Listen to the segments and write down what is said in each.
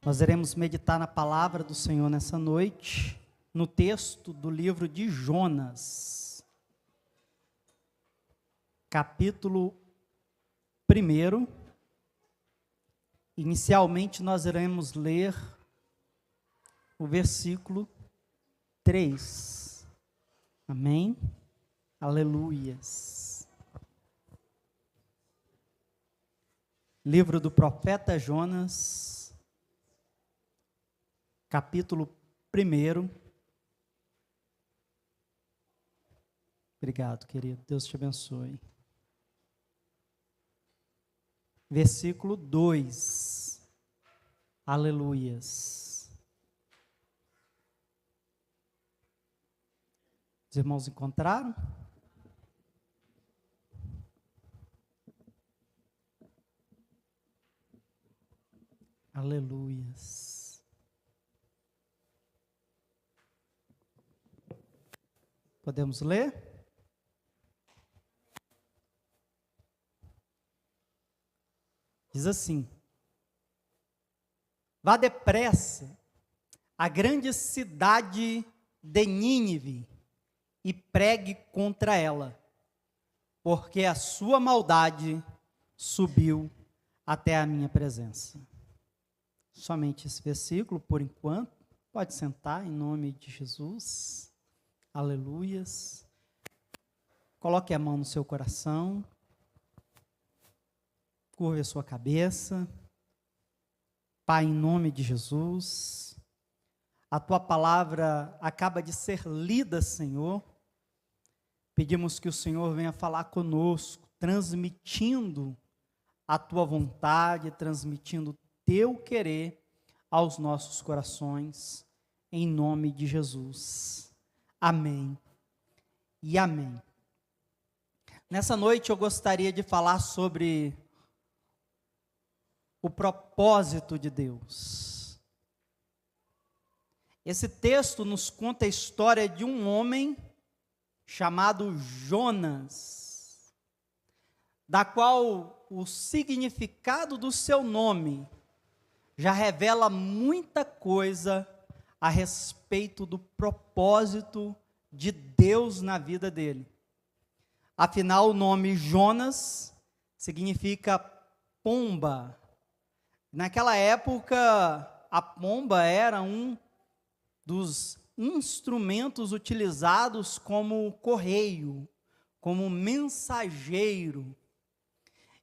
Nós iremos meditar na palavra do Senhor nessa noite, no texto do livro de Jonas, capítulo 1. Inicialmente nós iremos ler o versículo 3. Amém? Aleluias. Livro do profeta Jonas, capítulo 1. Obrigado, querido. Deus te abençoe. Versículo 2. Aleluias. Os irmãos encontraram? Aleluias. Podemos ler? Diz assim: vá depressa à grande cidade de Nínive e pregue contra ela, porque a sua maldade subiu até a minha presença. Somente esse versículo, por enquanto. Pode sentar, em nome de Jesus. Aleluias. Coloque a mão no seu coração. Curve a sua cabeça. Pai, em nome de Jesus, a tua palavra acaba de ser lida, Senhor. Pedimos que o Senhor venha falar conosco, transmitindo a tua vontade, transmitindo o teu querer aos nossos corações, em nome de Jesus. Amém e amém. Nessa noite eu gostaria de falar sobre o propósito de Deus. Esse texto nos conta a história de um homem chamado Jonas, da qual o significado do seu nome já revela muita coisa a respeito do propósito de Deus na vida dele. Afinal, o nome Jonas significa pomba. Naquela época, a pomba era um dos instrumentos utilizados como correio, como mensageiro.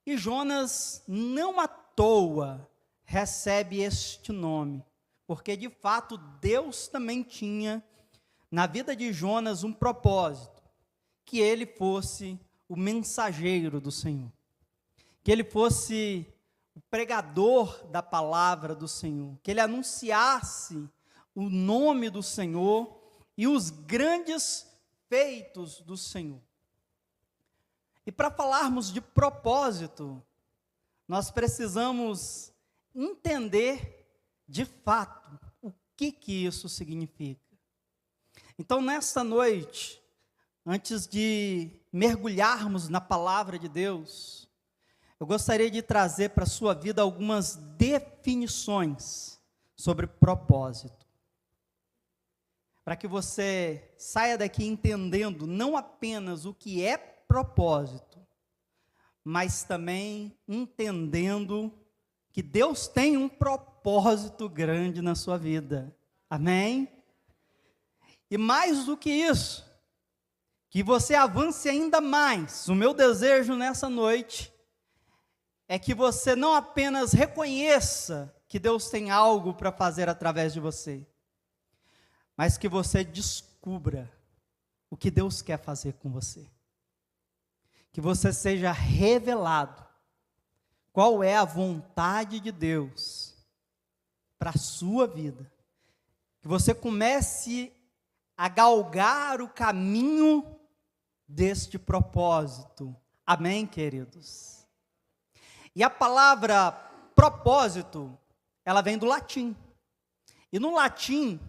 E Jonas, não à toa, recebe este nome, porque de fato Deus também tinha na vida de Jonas um propósito, que ele fosse o mensageiro do Senhor, que ele fosse o pregador da palavra do Senhor, que ele anunciasse o nome do Senhor e os grandes feitos do Senhor. E para falarmos de propósito, nós precisamos entender de fato o que isso significa. Então, nesta noite, antes de mergulharmos na palavra de Deus, eu gostaria de trazer para a sua vida algumas definições sobre propósito, para que você saia daqui entendendo não apenas o que é propósito, mas também entendendo que Deus tem um propósito grande na sua vida. Amém? E mais do que isso, que você avance ainda mais. O meu desejo nessa noite é que você não apenas reconheça que Deus tem algo para fazer através de você, mas que você descubra o que Deus quer fazer com você. Que você seja revelado qual é a vontade de Deus para a sua vida. Que você comece a galgar o caminho deste propósito. Amém, queridos? E a palavra propósito, ela vem do latim. E no latim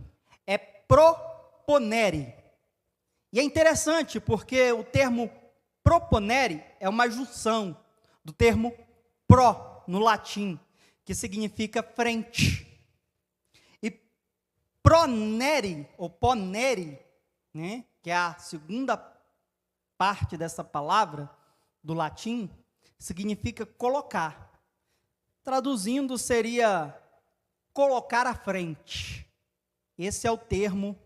é proponere. E é interessante porque o termo proponere é uma junção do termo pro, no latim, que significa frente. pronere, ou ponere, né, que é a segunda parte dessa palavra, do latim, significa colocar. Traduzindo, seria colocar à frente. Esse é o termo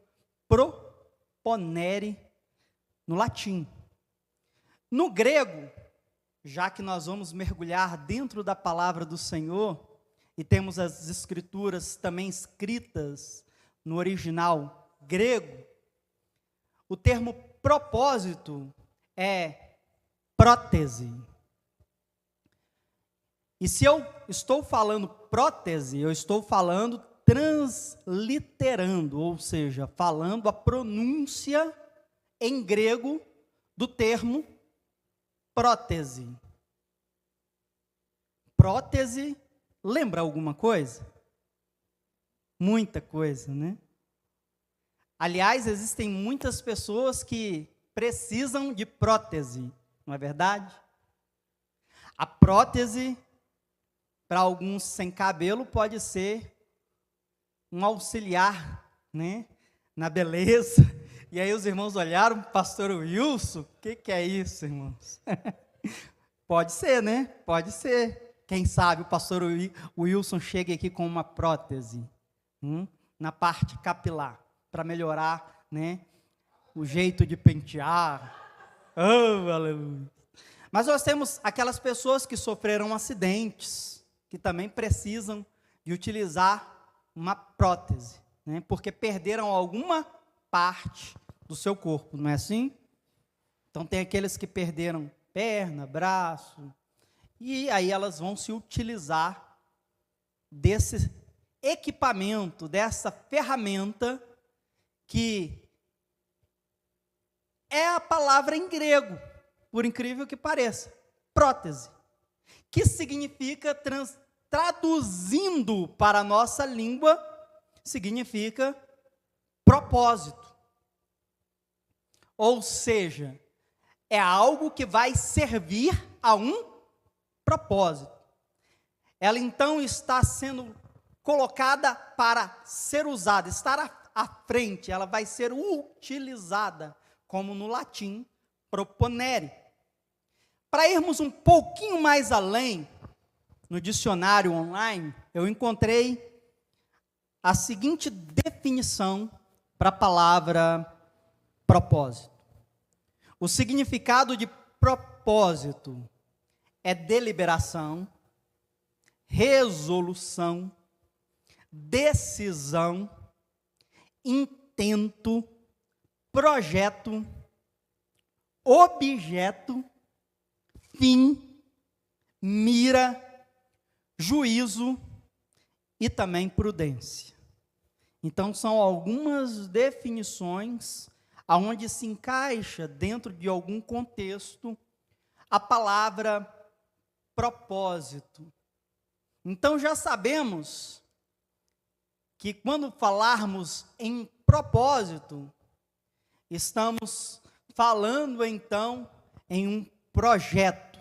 proponere no latim. No grego, já que nós vamos mergulhar dentro da palavra do Senhor, e temos as escrituras também escritas no original grego, o termo propósito é prótese. E se eu estou falando prótese, eu estou falando transliterando, ou seja, falando a pronúncia em grego do termo prótese. Prótese lembra alguma coisa? Muita coisa, né? Aliás, existem muitas pessoas que precisam de prótese, não é verdade? A prótese, para alguns sem cabelo, pode ser um auxiliar, né, na beleza. E aí os irmãos olharam para o pastor Wilson, o que é isso, irmãos? Pode ser, né? Pode ser. Quem sabe o pastor Wilson chegue aqui com uma prótese na parte capilar, para melhorar, né, o jeito de pentear. Oh, aleluia. Mas nós temos aquelas pessoas que sofreram acidentes, que também precisam de utilizar uma prótese, né, porque perderam alguma parte do seu corpo, não é assim? Então tem aqueles que perderam perna, braço, e aí elas vão se utilizar desse equipamento, dessa ferramenta, que é a palavra em grego, por incrível que pareça, prótese, que significa, traduzindo para a nossa língua, significa propósito. Ou seja, é algo que vai servir a um propósito. Ela então está sendo colocada para ser usada, estar à frente, ela vai ser utilizada, como no latim, proponere. Para irmos um pouquinho mais além, no dicionário online, eu encontrei a seguinte definição para a palavra propósito. O significado de propósito é deliberação, resolução, decisão, intento, projeto, objeto, fim, mira, juízo e também prudência. Então, são algumas definições aonde se encaixa dentro de algum contexto a palavra propósito. Então, já sabemos que quando falarmos em propósito, estamos falando então em um projeto,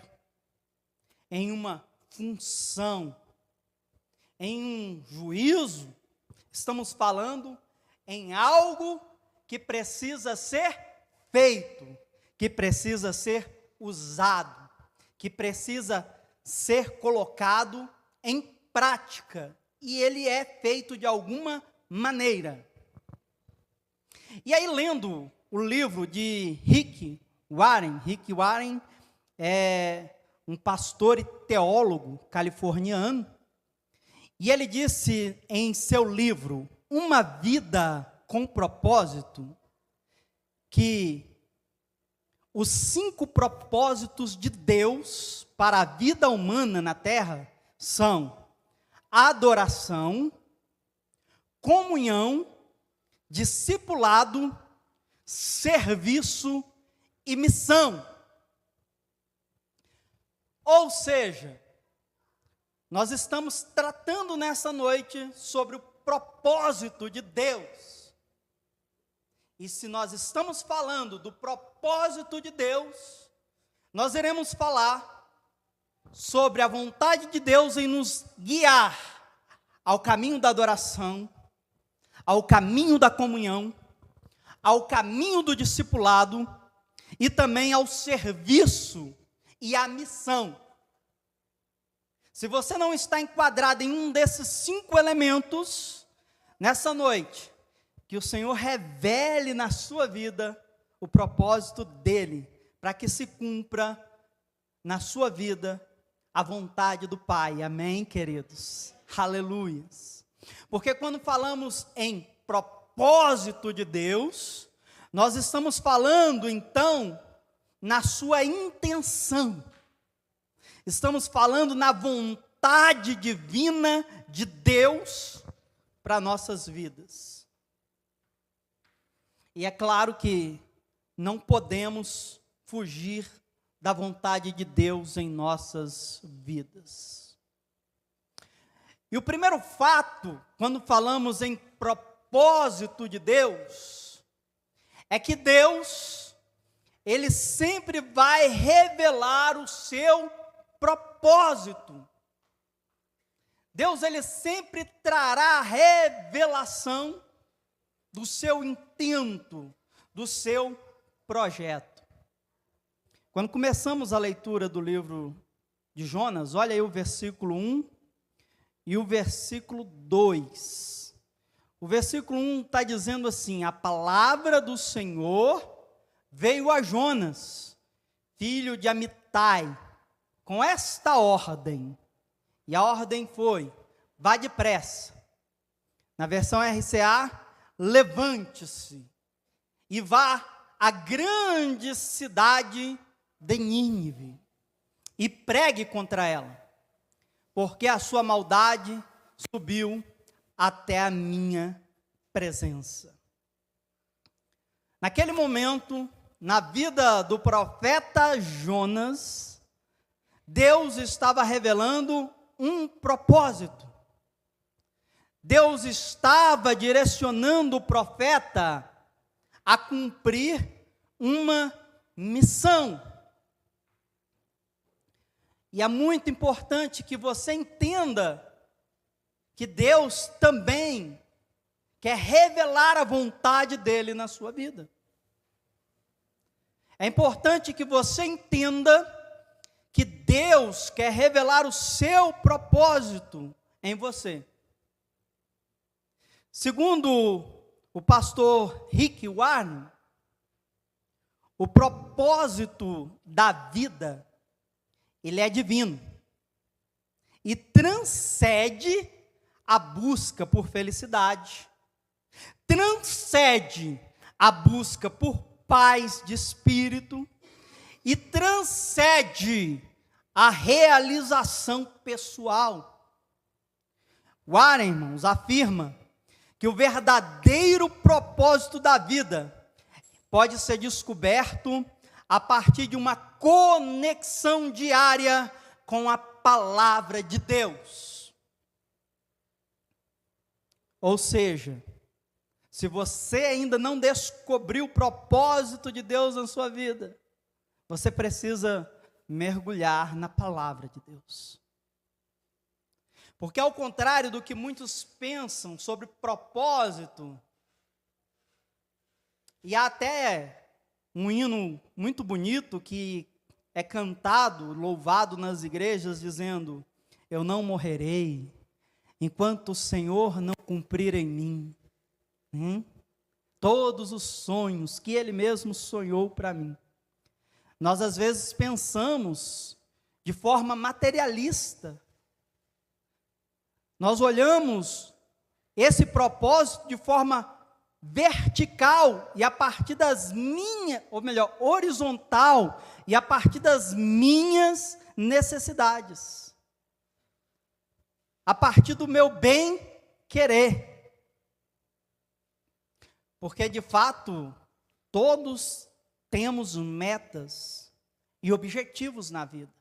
em uma função, em um juízo. Estamos falando em algo que precisa ser feito, que precisa ser usado, que precisa ser colocado em prática, e ele é feito de alguma maneira. E aí, lendo o livro de Rick Warren é um pastor e teólogo californiano, e ele disse em seu livro, Uma Vida com Propósito, que os 5 propósitos de Deus para a vida humana na Terra são adoração, comunhão, discipulado, serviço e missão. Ou seja, nós estamos tratando nessa noite sobre o propósito de Deus. E se nós estamos falando do propósito de Deus, nós iremos falar sobre a vontade de Deus em nos guiar ao caminho da adoração, ao caminho da comunhão, ao caminho do discipulado e também ao serviço e à missão. Se você não está enquadrado em um desses 5 elementos, nessa noite, que o Senhor revele na sua vida o propósito dEle, para que se cumpra na sua vida a vontade do Pai. Amém, queridos? Aleluias. Porque quando falamos em propósito de Deus, nós estamos falando, então, na sua intenção. Estamos falando na vontade divina de Deus para nossas vidas. E é claro que não podemos fugir da vontade de Deus em nossas vidas. E o primeiro fato, quando falamos em propósito de Deus, é que Deus, Ele sempre vai revelar o seu propósito. Deus, Ele sempre trará a revelação do seu intento, do seu projeto. Quando começamos a leitura do livro de Jonas, olha aí o versículo 1 e o versículo 2. O versículo 1 está dizendo assim: a palavra do Senhor veio a Jonas, filho de Amitai, com esta ordem. E a ordem foi: vá depressa. Na versão RCA, levante-se e vá à grande cidade de Nínive e pregue contra ela, porque a sua maldade subiu até a minha presença. Naquele momento, na vida do profeta Jonas, Deus estava revelando um propósito. Deus estava direcionando o profeta a cumprir uma missão. E é muito importante que você entenda que Deus também quer revelar a vontade dEle na sua vida. É importante que você entenda que Deus quer revelar o seu propósito em você. Segundo o pastor Rick Warren, o propósito da vida, ele é divino e transcende a busca por felicidade, transcende a busca por paz de espírito e transcende a realização pessoal. Warren, irmãos, afirma que o verdadeiro propósito da vida pode ser descoberto a partir de uma conexão diária com a palavra de Deus. Ou seja, se você ainda não descobriu o propósito de Deus na sua vida, você precisa mergulhar na palavra de Deus. Porque ao contrário do que muitos pensam sobre propósito, e há até um hino muito bonito que é cantado, louvado nas igrejas, dizendo: eu não morrerei enquanto o Senhor não cumprir em mim todos os sonhos que Ele mesmo sonhou para mim. Nós às vezes pensamos de forma materialista. Nós olhamos esse propósito de forma vertical e a partir das minhas, ou melhor, horizontal e a partir das minhas necessidades. A partir do meu bem querer. Porque de fato, todos temos metas e objetivos na vida.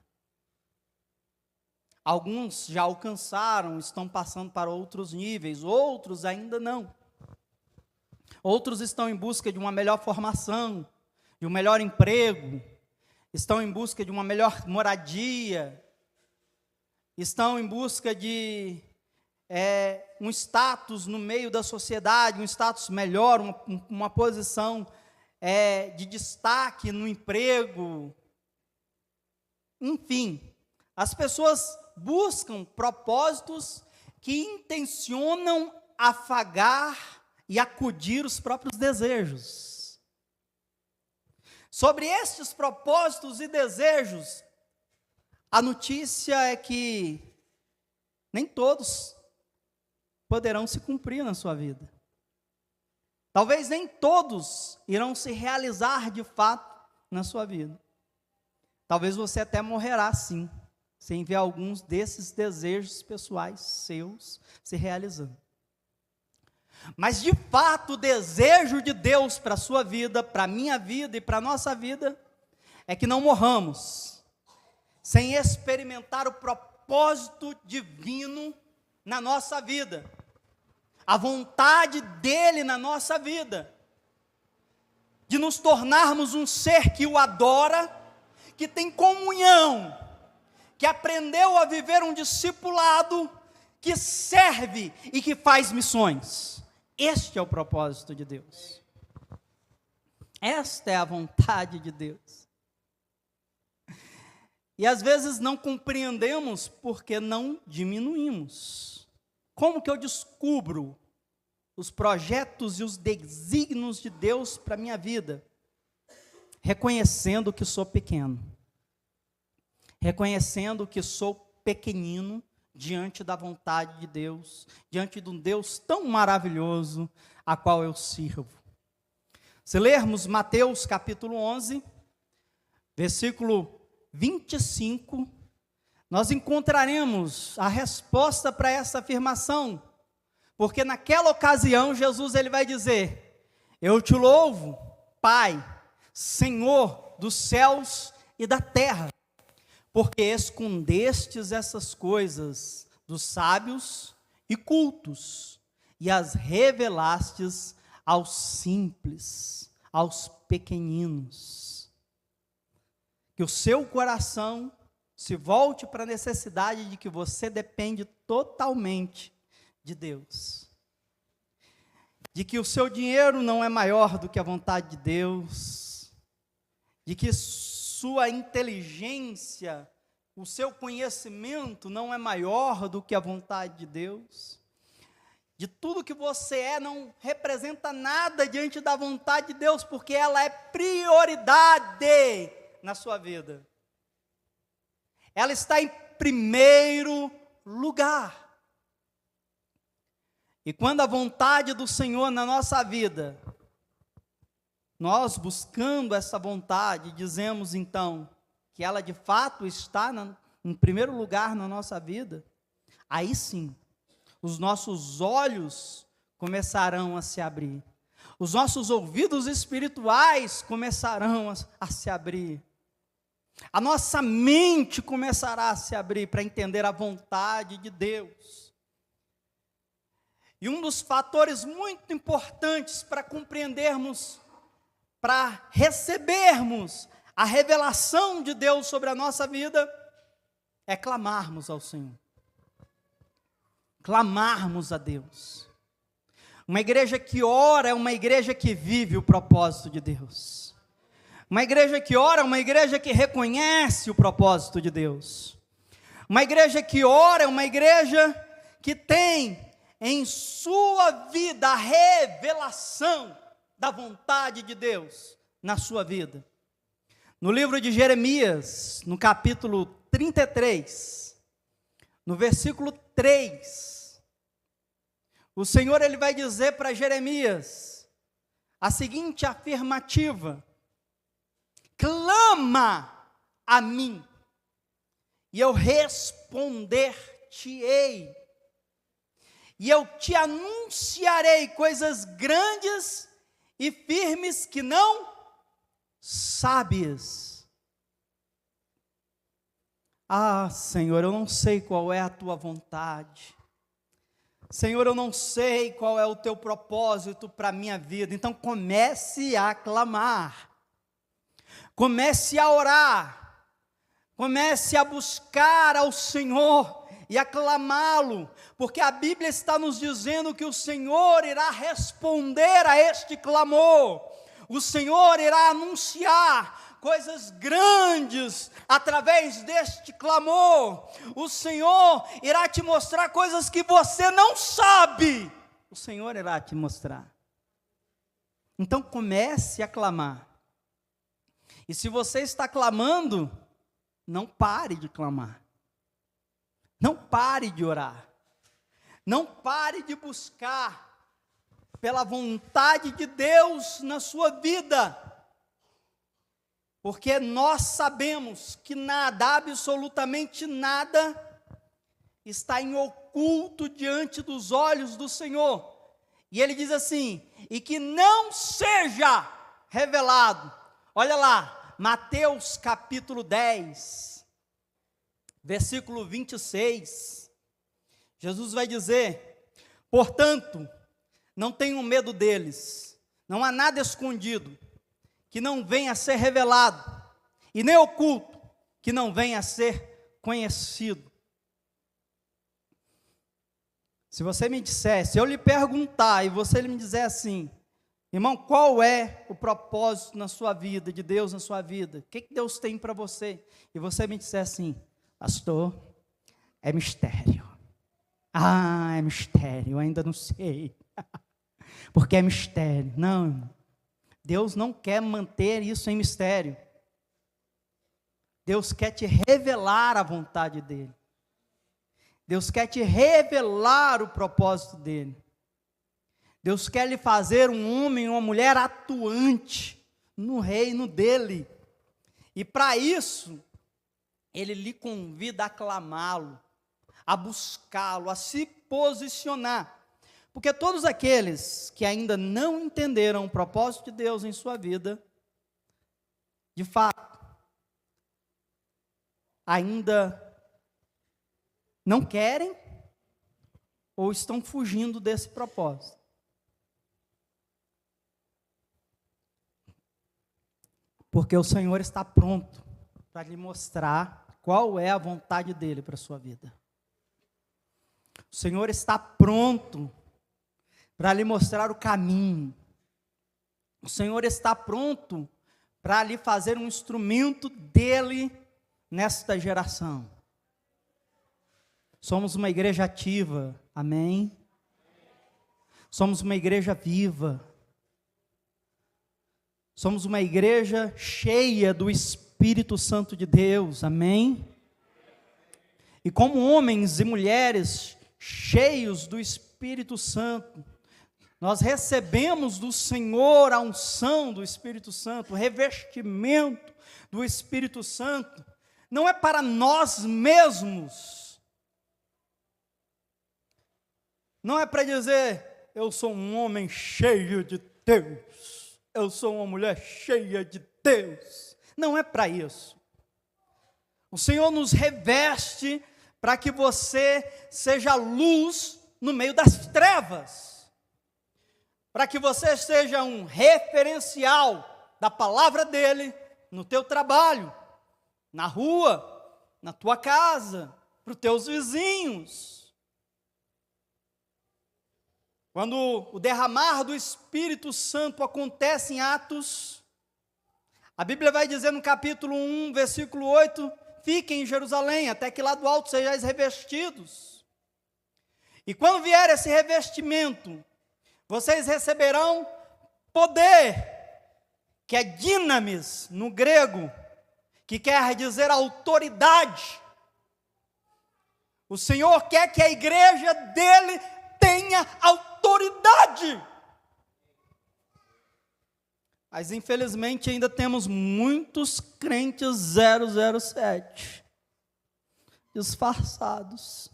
Alguns já alcançaram, estão passando para outros níveis, outros ainda não. Outros estão em busca de uma melhor formação, de um melhor emprego, estão em busca de uma melhor moradia, estão em busca de um status no meio da sociedade, um status melhor, uma posição de destaque no emprego. Enfim, as pessoas buscam propósitos que intencionam afagar e acudir os próprios desejos. Sobre estes propósitos e desejos, a notícia é que nem todos poderão se cumprir na sua vida. Talvez nem todos irão se realizar de fato na sua vida. Talvez você até morrerá sim, sem ver alguns desses desejos pessoais seus se realizando. Mas de fato o desejo de Deus para a sua vida, para a minha vida e para a nossa vida, é que não morramos sem experimentar o propósito divino na nossa vida, a vontade dele na nossa vida, de nos tornarmos um ser que o adora, que tem comunhão, que aprendeu a viver um discipulado, que serve e que faz missões. Este é o propósito de Deus. Esta é a vontade de Deus. E às vezes não compreendemos porque não diminuímos. Como que eu descubro os projetos e os desígnios de Deus para a minha vida? Reconhecendo que sou pequeno. Reconhecendo que sou pequenino diante da vontade de Deus, diante de um Deus tão maravilhoso a qual eu sirvo. Se lermos Mateus capítulo 11, versículo 25, nós encontraremos a resposta para essa afirmação, porque naquela ocasião Jesus ele vai dizer: eu te louvo, Pai, Senhor dos céus e da terra, porque escondestes essas coisas dos sábios e cultos, e as revelastes aos simples, aos pequeninos. Que o seu coração se volte para a necessidade de que você depende totalmente de Deus. De que o seu dinheiro não é maior do que a vontade de Deus. De que sua inteligência, o seu conhecimento não é maior do que a vontade de Deus. De tudo que você é não representa nada diante da vontade de Deus, porque ela é prioridade na sua vida. Ela está em primeiro lugar. E quando a vontade do Senhor na nossa vida, nós buscando essa vontade, dizemos então que ela de fato está em primeiro lugar na nossa vida, aí sim, os nossos olhos começarão a se abrir, os nossos ouvidos espirituais começarão a se abrir, a nossa mente começará a se abrir para entender a vontade de Deus. E um dos fatores muito importantes para compreendermos, para recebermos a revelação de Deus sobre a nossa vida, é clamarmos ao Senhor. Clamarmos a Deus. Uma igreja que ora é uma igreja que vive o propósito de Deus. Uma igreja que ora é uma igreja que reconhece o propósito de Deus. Uma igreja que ora é uma igreja que tem em sua vida a revelação da vontade de Deus na sua vida. No livro de Jeremias, no capítulo 33, no versículo 3, o Senhor ele vai dizer para Jeremias a seguinte afirmativa: clama a mim, e eu responder-te-ei, e eu te anunciarei coisas grandes e firmes que não sabes. Ah, Senhor, eu não sei qual é a tua vontade. Senhor, eu não sei qual é o teu propósito para a minha vida. Então comece a clamar. Comece a orar. Comece a buscar ao Senhor e a clamá-lo, porque a Bíblia está nos dizendo que o Senhor irá responder a este clamor. O Senhor irá anunciar coisas grandes através deste clamor. O Senhor irá te mostrar coisas que você não sabe. O Senhor irá te mostrar. Então comece a clamar. E se você está clamando, não pare de clamar. Não pare de orar. Não pare de buscar pela vontade de Deus na sua vida. Porque nós sabemos que nada, absolutamente nada, está em oculto diante dos olhos do Senhor. E ele diz assim: e que não seja revelado. Olha lá, Mateus capítulo 10, versículo 26. Jesus vai dizer: portanto, não tenham medo deles, não há nada escondido que não venha a ser revelado, e nem oculto que não venha a ser conhecido. Se você me disser, se eu lhe perguntar e você me dizer assim: irmão, qual é o propósito na sua vida, de Deus na sua vida? O que Deus tem para você? E você me disser assim: pastor, é mistério. Ah, é mistério, eu ainda não sei. Porque é mistério. Não, irmão. Deus não quer manter isso em mistério. Deus quer te revelar a vontade dEle. Deus quer te revelar o propósito dEle. Deus quer lhe fazer um homem e uma mulher atuante no reino dEle. E para isso, Ele lhe convida a clamá-lo, a buscá-lo, a se posicionar. Porque todos aqueles que ainda não entenderam o propósito de Deus em sua vida, de fato, ainda não querem ou estão fugindo desse propósito. Porque o Senhor está pronto para lhe mostrar qual é a vontade dEle para a sua vida. O Senhor está pronto para lhe mostrar o caminho. O Senhor está pronto para lhe fazer um instrumento dEle nesta geração. Somos uma igreja ativa, amém? Somos uma igreja viva. Somos uma igreja cheia do Espírito Santo de Deus, amém? E como homens e mulheres cheios do Espírito Santo, nós recebemos do Senhor a unção do Espírito Santo, o revestimento do Espírito Santo. Não é para nós mesmos. Não é para dizer: eu sou um homem cheio de Deus, eu sou uma mulher cheia de Deus. Não é para isso. O Senhor nos reveste para que você seja luz no meio das trevas. Para que você seja um referencial da palavra dEle no teu trabalho, na rua, na tua casa, para os teus vizinhos. Quando o derramar do Espírito Santo acontece em Atos, a Bíblia vai dizer no capítulo 1, versículo 8, fiquem em Jerusalém, até que lá do alto sejais revestidos. E quando vier esse revestimento, vocês receberão poder, que é dinamis no grego, que quer dizer autoridade. O Senhor quer que a igreja dEle tenha autoridade. Mas infelizmente ainda temos muitos crentes 007, disfarçados.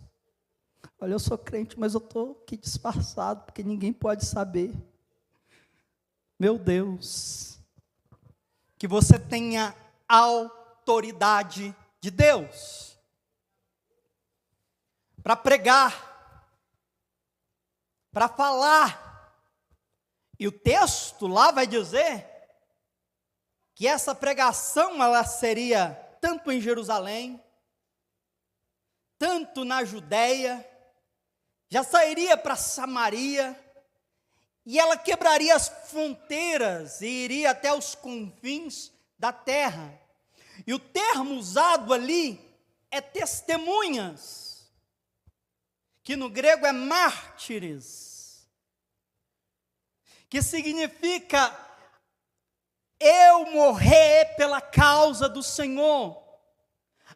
Olha, eu sou crente, mas eu estou aqui disfarçado, porque ninguém pode saber. Meu Deus, que você tenha autoridade de Deus para pregar, para falar. E o texto lá vai dizer que essa pregação ela seria tanto em Jerusalém, tanto na Judéia, já sairia para Samaria, e ela quebraria as fronteiras e iria até os confins da terra. E o termo usado ali é testemunhas, que no grego é mártires, que significa eu morrer pela causa do Senhor.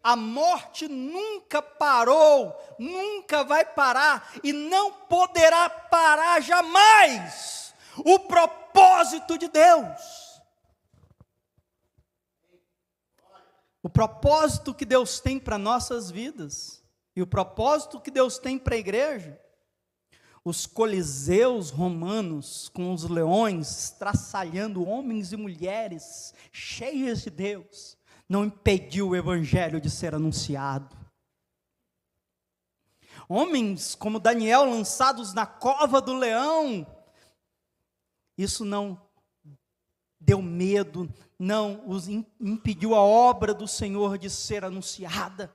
A morte nunca parou, nunca vai parar e não poderá parar jamais o propósito de Deus. O propósito que Deus tem para nossas vidas e o propósito que Deus tem para a igreja. Os coliseus romanos com os leões estraçalhando homens e mulheres cheias de Deus não impediu o evangelho de ser anunciado. Homens como Daniel lançados na cova do leão, isso não deu medo, não os impediu a obra do Senhor de ser anunciada.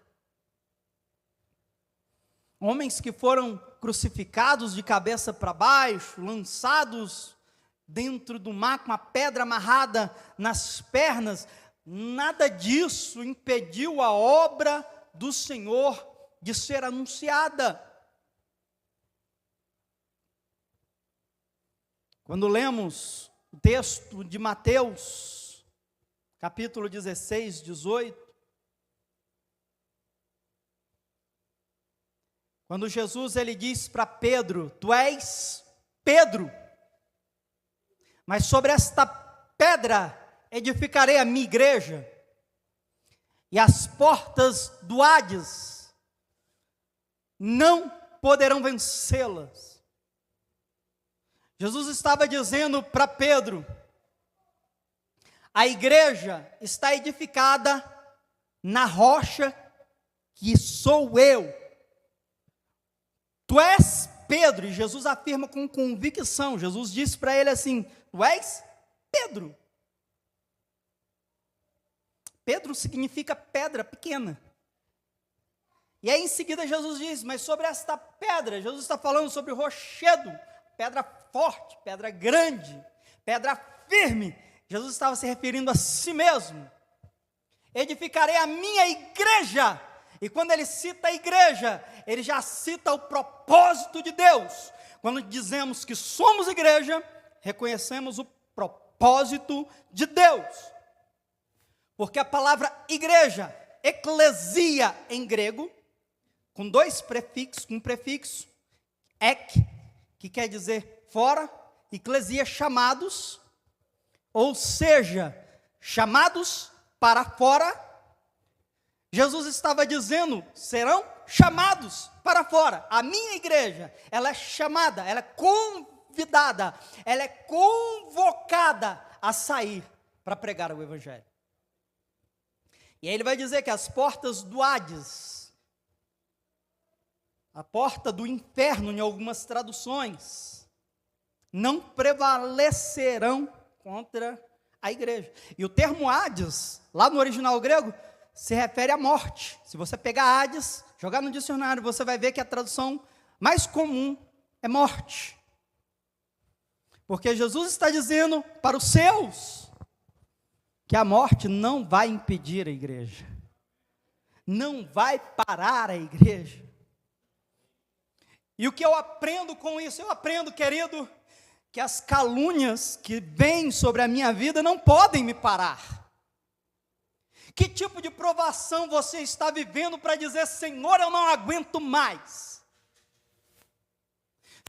Homens que foram crucificados de cabeça para baixo, lançados dentro do mar com a pedra amarrada nas pernas, nada disso impediu a obra do Senhor de ser anunciada. Quando lemos o texto de Mateus, capítulo 16, 18, quando Jesus ele diz para Pedro, tu és Pedro, mas sobre esta pedra edificarei a minha igreja, e as portas do Hades não poderão vencê-las. Jesus estava dizendo para Pedro, a igreja está edificada na rocha que sou eu. Tu és Pedro, e Jesus afirma com convicção. Jesus disse para ele assim, tu és Pedro. Pedro significa pedra pequena. E aí em seguida Jesus diz, mas sobre esta pedra, Jesus está falando sobre o rochedo, pedra forte, pedra grande, pedra firme. Jesus estava se referindo a si mesmo. Edificarei a minha igreja. E quando ele cita a igreja, ele já cita o propósito de Deus. Quando dizemos que somos igreja, reconhecemos o propósito de Deus. Porque a palavra igreja, eclesia em grego, com dois prefixos, com um prefixo, ek, que quer dizer fora, eclesia, chamados, ou seja, chamados para fora. Jesus estava dizendo, serão chamados para fora. A minha igreja, ela é chamada, ela é convidada, ela é convocada a sair para pregar o evangelho. E aí ele vai dizer que as portas do Hades, a porta do inferno em algumas traduções, não prevalecerão contra a igreja. E o termo Hades, lá no original grego, se refere à morte. Se você pegar Hades, jogar no dicionário, você vai ver que a tradução mais comum é morte. Porque Jesus está dizendo para os seus que a morte não vai impedir a igreja, não vai parar a igreja. E o que eu aprendo com isso? Eu aprendo, querido, que as calúnias que vêm sobre a minha vida não podem me parar. Que tipo de provação você está vivendo para dizer, Senhor, eu não aguento mais.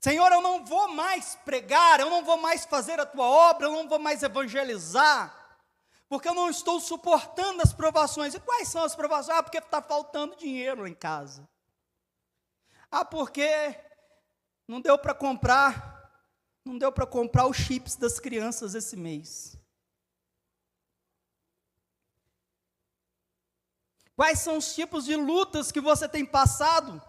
Senhor, eu não vou mais pregar, eu não vou mais fazer a tua obra, eu não vou mais evangelizar, porque eu não estou suportando as provações. E quais são as provações? Porque está faltando dinheiro lá em casa. Porque não deu para comprar os chips das crianças esse mês. Quais são os tipos de lutas que você tem passado?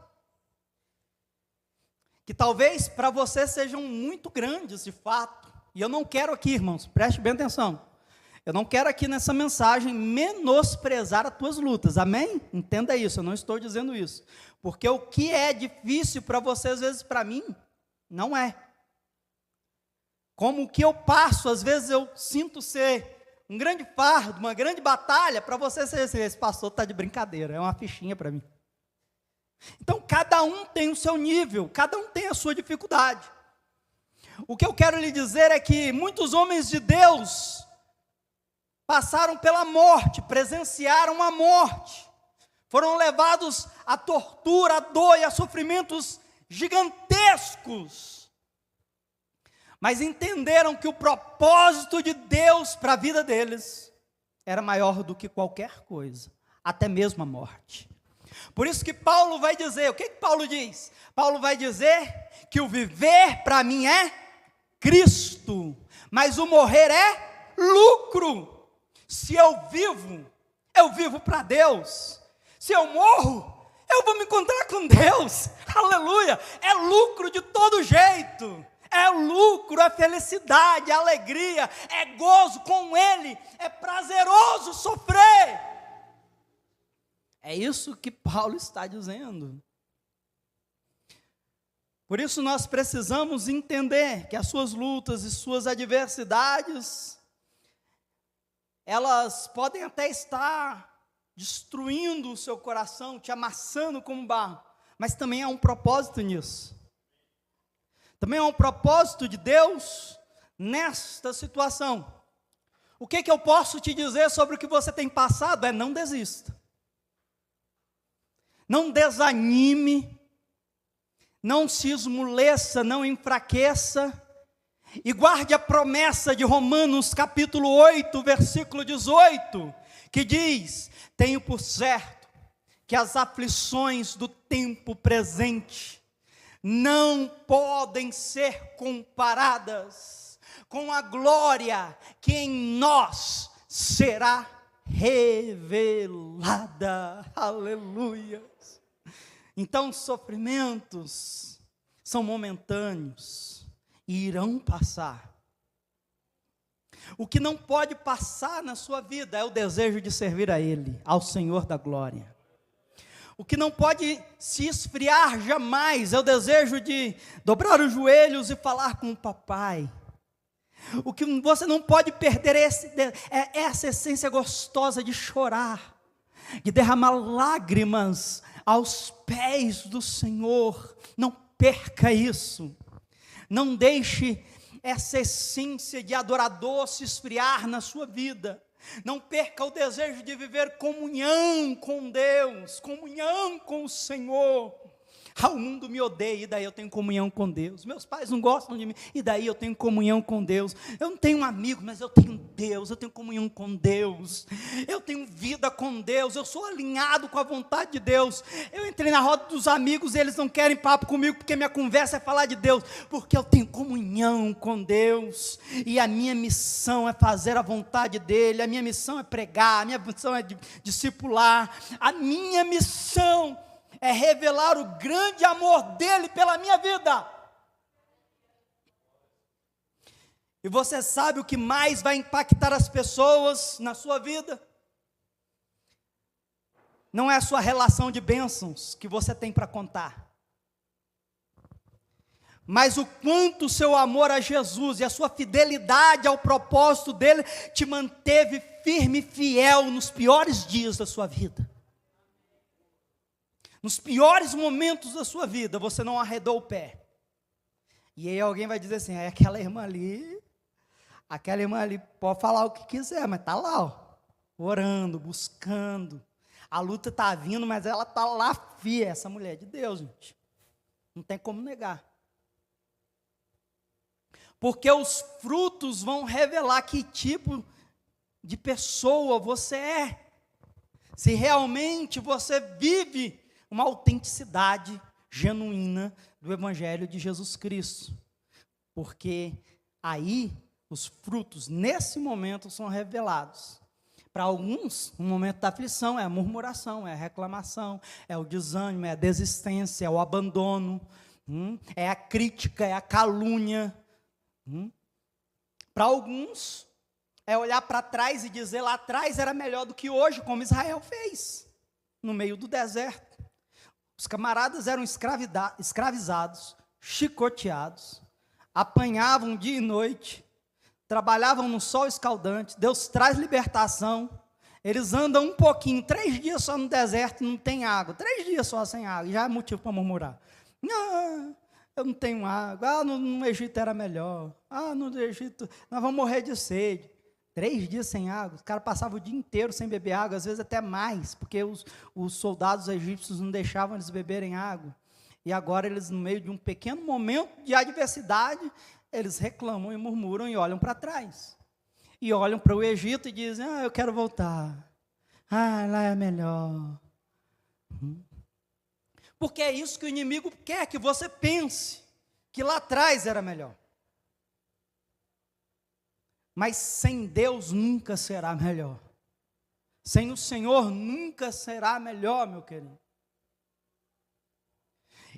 Que talvez para você sejam muito grandes de fato. E eu não quero aqui, irmãos, preste bem atenção. Eu não quero aqui nessa mensagem menosprezar as tuas lutas, amém? Entenda isso, eu não estou dizendo isso. Porque o que é difícil para você, às vezes para mim, não é. Como o que eu passo, às vezes eu sinto ser um grande fardo, uma grande batalha, para você ser esse pastor está de brincadeira, é uma fichinha para mim. Então, cada um tem o seu nível, cada um tem a sua dificuldade. O que eu quero lhe dizer é que muitos homens de Deus passaram pela morte, presenciaram a morte, foram levados à tortura, à dor e a sofrimentos gigantescos, mas entenderam que o propósito de Deus para a vida deles era maior do que qualquer coisa, até mesmo a morte. Por isso que Paulo vai dizer, o que Paulo diz? Paulo vai dizer que o viver para mim é Cristo, mas o morrer é lucro. Se eu vivo para Deus. Se eu morro, eu vou me encontrar com Deus. Aleluia! É lucro de todo jeito. É lucro, é felicidade, é alegria, é gozo com Ele. É prazeroso sofrer. É isso que Paulo está dizendo. Por isso nós precisamos entender que as suas lutas e suas adversidades, elas podem até estar destruindo o seu coração, te amassando como barro, mas também há um propósito nisso. Também há um propósito de Deus nesta situação. O que eu posso te dizer sobre o que você tem passado? Não desista. Não desanime, não se esmoreça, não enfraqueça, e guarde a promessa de Romanos capítulo 8, versículo 18, que diz: tenho por certo que as aflições do tempo presente não podem ser comparadas com a glória que em nós será revelada. Aleluia. Então, os sofrimentos são momentâneos e irão passar. O que não pode passar na sua vida é o desejo de servir a Ele, ao Senhor da glória. O que não pode se esfriar jamais é o desejo de dobrar os joelhos e falar com o papai. O que você não pode perder é essa essência gostosa de chorar, de derramar lágrimas aos pés do Senhor. Não perca isso. Não deixe essa essência de adorador se esfriar na sua vida. Não perca o desejo de viver comunhão com Deus, comunhão com o Senhor. O mundo me odeia, e daí eu tenho comunhão com Deus. Meus pais não gostam de mim, e daí eu tenho comunhão com Deus. Eu não tenho um amigo, mas eu tenho Deus, eu tenho comunhão com Deus. Eu tenho vida com Deus, eu sou alinhado com a vontade de Deus. Eu entrei na roda dos amigos e eles não querem papo comigo, porque minha conversa é falar de Deus, porque eu tenho comunhão com Deus, e a minha missão é fazer a vontade dEle, a minha missão é pregar, a minha missão é discipular, a minha missão é revelar o grande amor dEle pela minha vida. E você sabe o que mais vai impactar as pessoas na sua vida? Não é a sua relação de bênçãos que você tem para contar, mas o quanto o seu amor a Jesus e a sua fidelidade ao propósito dEle te manteve firme e fiel nos piores dias da sua vida. Nos piores momentos da sua vida, você não arredou o pé. E aí alguém vai dizer assim: aquela irmã ali pode falar o que quiser, mas está lá, ó, orando, buscando. A luta está vindo, mas ela está lá firme. Essa mulher é de Deus, gente. Não tem como negar. Porque os frutos vão revelar que tipo de pessoa você é. Se realmente você vive uma autenticidade genuína do Evangelho de Jesus Cristo. Porque aí os frutos, nesse momento, são revelados. Para alguns, o momento da aflição é a murmuração, é a reclamação, é o desânimo, é a desistência, é o abandono, é a crítica, é a calúnia. Para alguns, é olhar para trás e dizer lá atrás era melhor do que hoje, como Israel fez, no meio do deserto. Os camaradas eram escravizados, chicoteados, apanhavam dia e noite, trabalhavam no sol escaldante. Deus traz libertação. Eles andam um pouquinho, 3 dias só no deserto e não tem água. 3 dias só sem água, já é motivo para murmurar. Não, eu não tenho água. No Egito era melhor. No Egito nós vamos morrer de sede. 3 dias sem água. Os caras passavam o dia inteiro sem beber água, às vezes até mais, porque os soldados egípcios não deixavam eles beberem água. E agora eles, no meio de um pequeno momento de adversidade, eles reclamam e murmuram e olham para trás. E olham para o Egito e dizem, eu quero voltar. Lá é melhor. Porque é isso que o inimigo quer, que você pense, que lá atrás era melhor. Mas sem Deus nunca será melhor. Sem o Senhor nunca será melhor, meu querido.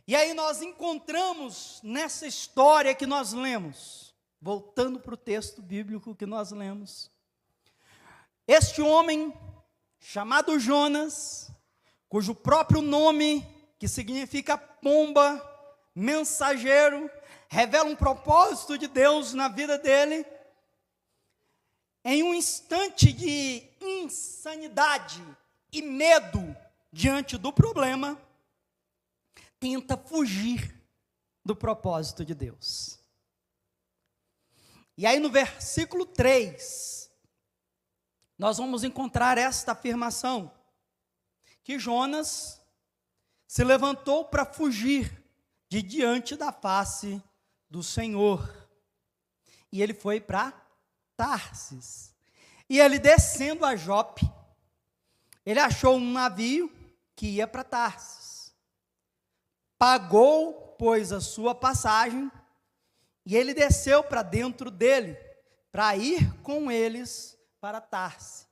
E aí nós encontramos nessa história que nós lemos, voltando para o texto bíblico que nós lemos, este homem chamado Jonas, cujo próprio nome, que significa pomba, mensageiro, revela um propósito de Deus na vida dele. Em um instante de insanidade e medo diante do problema, tenta fugir do propósito de Deus. E aí no versículo 3, nós vamos encontrar esta afirmação, que Jonas se levantou para fugir de diante da face do Senhor. E ele foi para Tarsis. E ele descendo a Jope, ele achou um navio que ia para Tarsis. Pagou, pois, a sua passagem, e ele desceu para dentro dele, para ir com eles para Tarsis,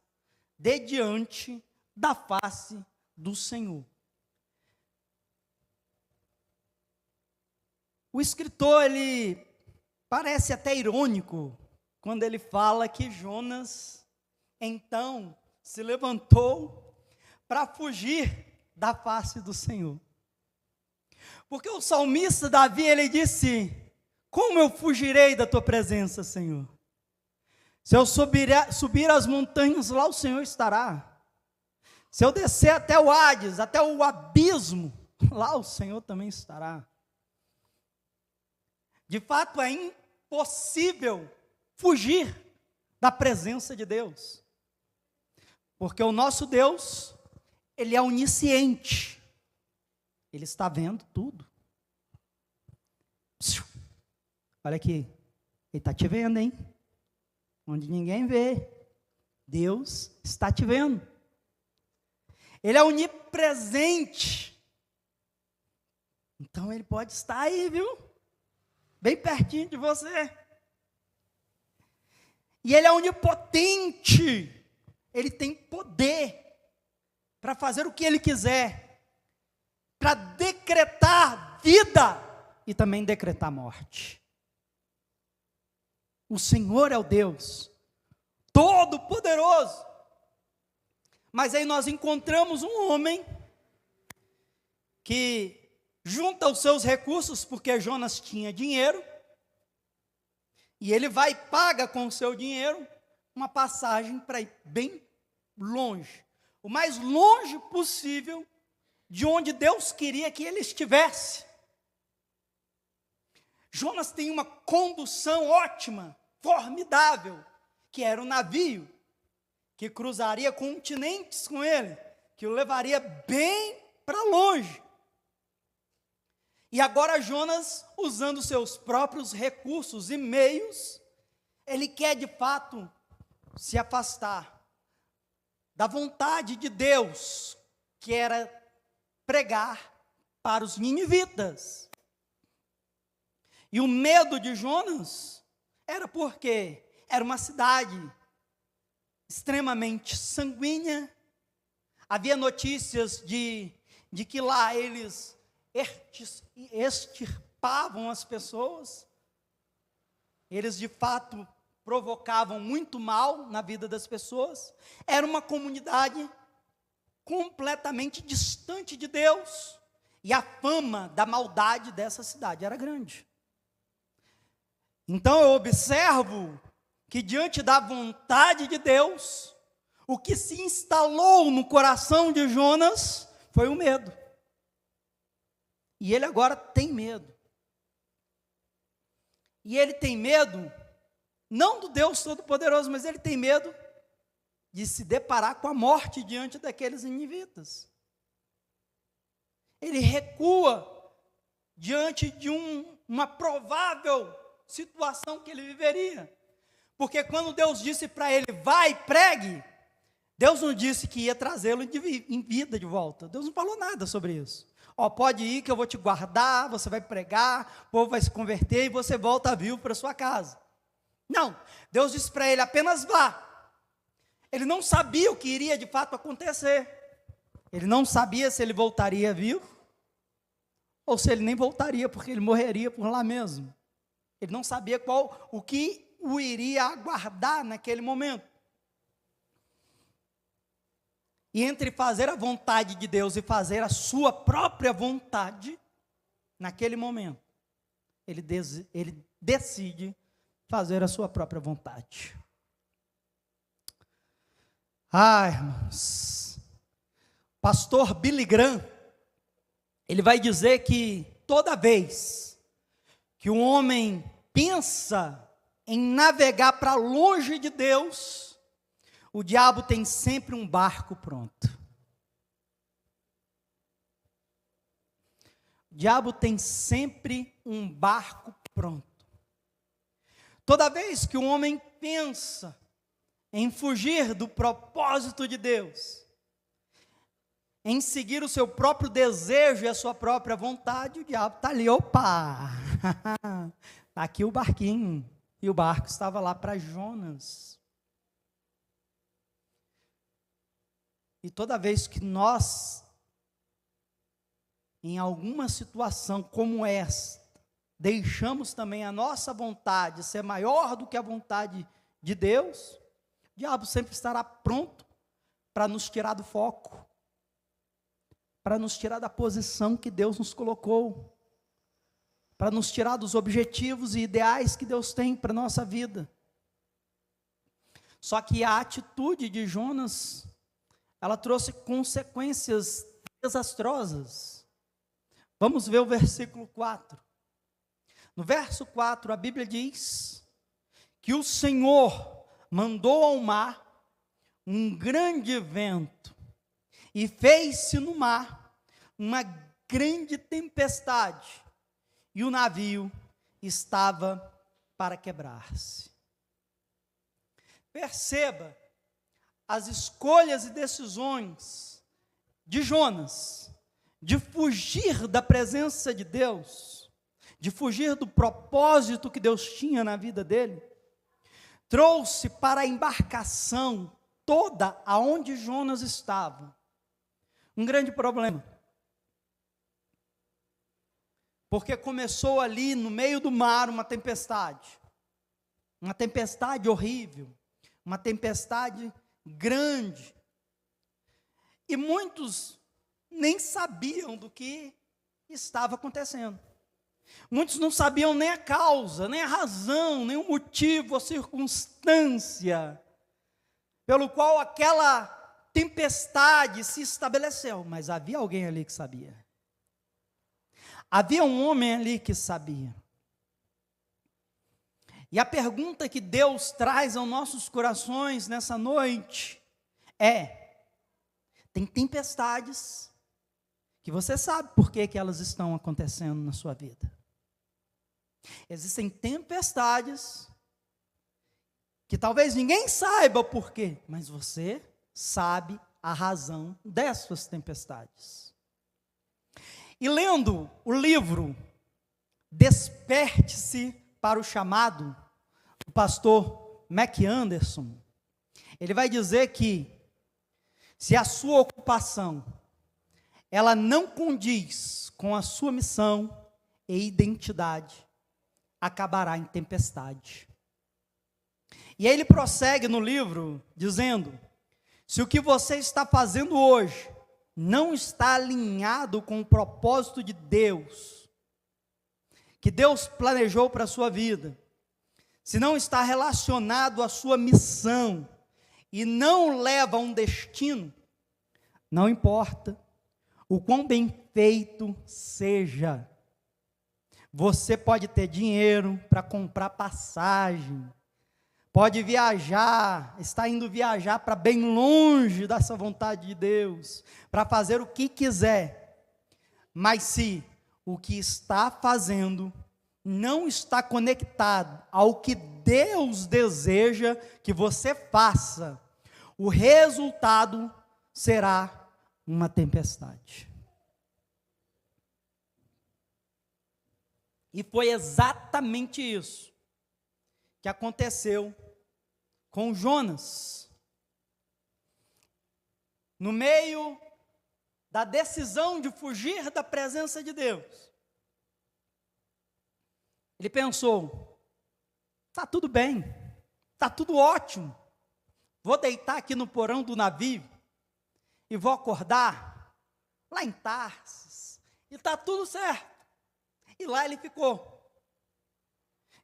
de diante da face do Senhor. O escritor, ele parece até irônico, quando ele fala que Jonas, então, se levantou para fugir da face do Senhor. Porque o salmista Davi, ele disse, como eu fugirei da tua presença, Senhor? Se eu subir as montanhas, lá o Senhor estará. Se eu descer até o Hades, até o abismo, lá o Senhor também estará. De fato, é impossível fugir da presença de Deus, porque o nosso Deus, ele é onisciente, ele está vendo tudo. Olha aqui, ele está te vendo, hein? Onde ninguém vê, Deus está te vendo. Ele é onipresente, então ele pode estar aí, viu? Bem pertinho de você. E ele é onipotente, ele tem poder para fazer o que ele quiser, para decretar vida e também decretar morte. O Senhor é o Deus Todo-Poderoso. Mas aí nós encontramos um homem que junta os seus recursos, porque Jonas tinha dinheiro, e ele vai e paga com o seu dinheiro uma passagem para ir bem longe, o mais longe possível de onde Deus queria que ele estivesse. Jonas tem uma condução ótima, formidável, que era um navio que cruzaria continentes com ele, que o levaria bem para longe. E agora Jonas, usando seus próprios recursos e meios, ele quer de fato se afastar da vontade de Deus, que era pregar para os ninivitas. E o medo de Jonas era porque era uma cidade extremamente sanguínea. Havia notícias de que lá eles extirpavam as pessoas. Eles de fato provocavam muito mal na vida das pessoas. Era uma comunidade completamente distante de Deus. E a fama da maldade dessa cidade era grande. Então eu observo que diante da vontade de Deus, o que se instalou no coração de Jonas foi o medo. E ele agora tem medo. E ele tem medo, não do Deus Todo-Poderoso, mas ele tem medo de se deparar com a morte diante daqueles ninivitas. Ele recua diante de uma provável situação que ele viveria. Porque quando Deus disse para ele, vai, pregue, Deus não disse que ia trazê-lo em vida de volta. Deus não falou nada sobre isso. Pode ir que eu vou te guardar, você vai pregar, o povo vai se converter e você volta vivo para sua casa. Não, Deus disse para ele, apenas vá. Ele não sabia o que iria de fato acontecer. Ele não sabia se ele voltaria vivo, ou se ele nem voltaria, porque ele morreria por lá mesmo. Ele não sabia o que o iria aguardar naquele momento. E entre fazer a vontade de Deus e fazer a sua própria vontade, naquele momento, ele decide fazer a sua própria vontade. Irmãos, pastor Billy Graham, ele vai dizer que toda vez que o homem pensa em navegar para longe de Deus, o diabo tem sempre um barco pronto. O diabo tem sempre um barco pronto. Toda vez que o homem pensa em fugir do propósito de Deus, em seguir o seu próprio desejo e a sua própria vontade, o diabo está ali, opa, está aqui o barquinho, e o barco estava lá para Jonas. E toda vez que nós, em alguma situação como esta, deixamos também a nossa vontade ser maior do que a vontade de Deus, o diabo sempre estará pronto para nos tirar do foco, para nos tirar da posição que Deus nos colocou, para nos tirar dos objetivos e ideais que Deus tem para a nossa vida. Só que a atitude de Jonas, ela trouxe consequências desastrosas. Vamos ver o versículo 4. No verso 4, a Bíblia diz que o Senhor mandou ao mar um grande vento e fez-se no mar uma grande tempestade, e o navio estava para quebrar-se. Perceba as escolhas e decisões de Jonas, de fugir da presença de Deus, de fugir do propósito que Deus tinha na vida dele, trouxe para a embarcação toda aonde Jonas estava um grande problema. Porque começou ali no meio do mar uma tempestade horrível, uma tempestade grande, e muitos nem sabiam do que estava acontecendo. Muitos não sabiam nem a causa, nem a razão, nem o motivo, a circunstância pelo qual aquela tempestade se estabeleceu, mas havia alguém ali que sabia. Havia um homem ali que sabia. E a pergunta que Deus traz aos nossos corações nessa noite é: tem tempestades que você sabe por que elas estão acontecendo na sua vida. Existem tempestades que talvez ninguém saiba por quê, mas você sabe a razão dessas tempestades. E lendo o livro Desperte-se para o Chamado, do pastor Mac Anderson, ele vai dizer que se a sua ocupação ela não condiz com a sua missão e identidade, acabará em tempestade. E aí ele prossegue no livro dizendo: se o que você está fazendo hoje não está alinhado com o propósito de Deus, que Deus planejou para a sua vida, se não está relacionado à sua missão e não leva a um destino, não importa o quão bem feito seja, você pode ter dinheiro para comprar passagem, pode viajar, está indo viajar para bem longe dessa vontade de Deus, para fazer o que quiser, mas se o que está fazendo não está conectado ao que Deus deseja que você faça, o resultado será uma tempestade. E foi exatamente isso que aconteceu com Jonas. No meio da decisão de fugir da presença de Deus, ele pensou: está tudo bem, está tudo ótimo, vou deitar aqui no porão do navio e vou acordar lá em Tarsis, e está tudo certo. E lá ele ficou.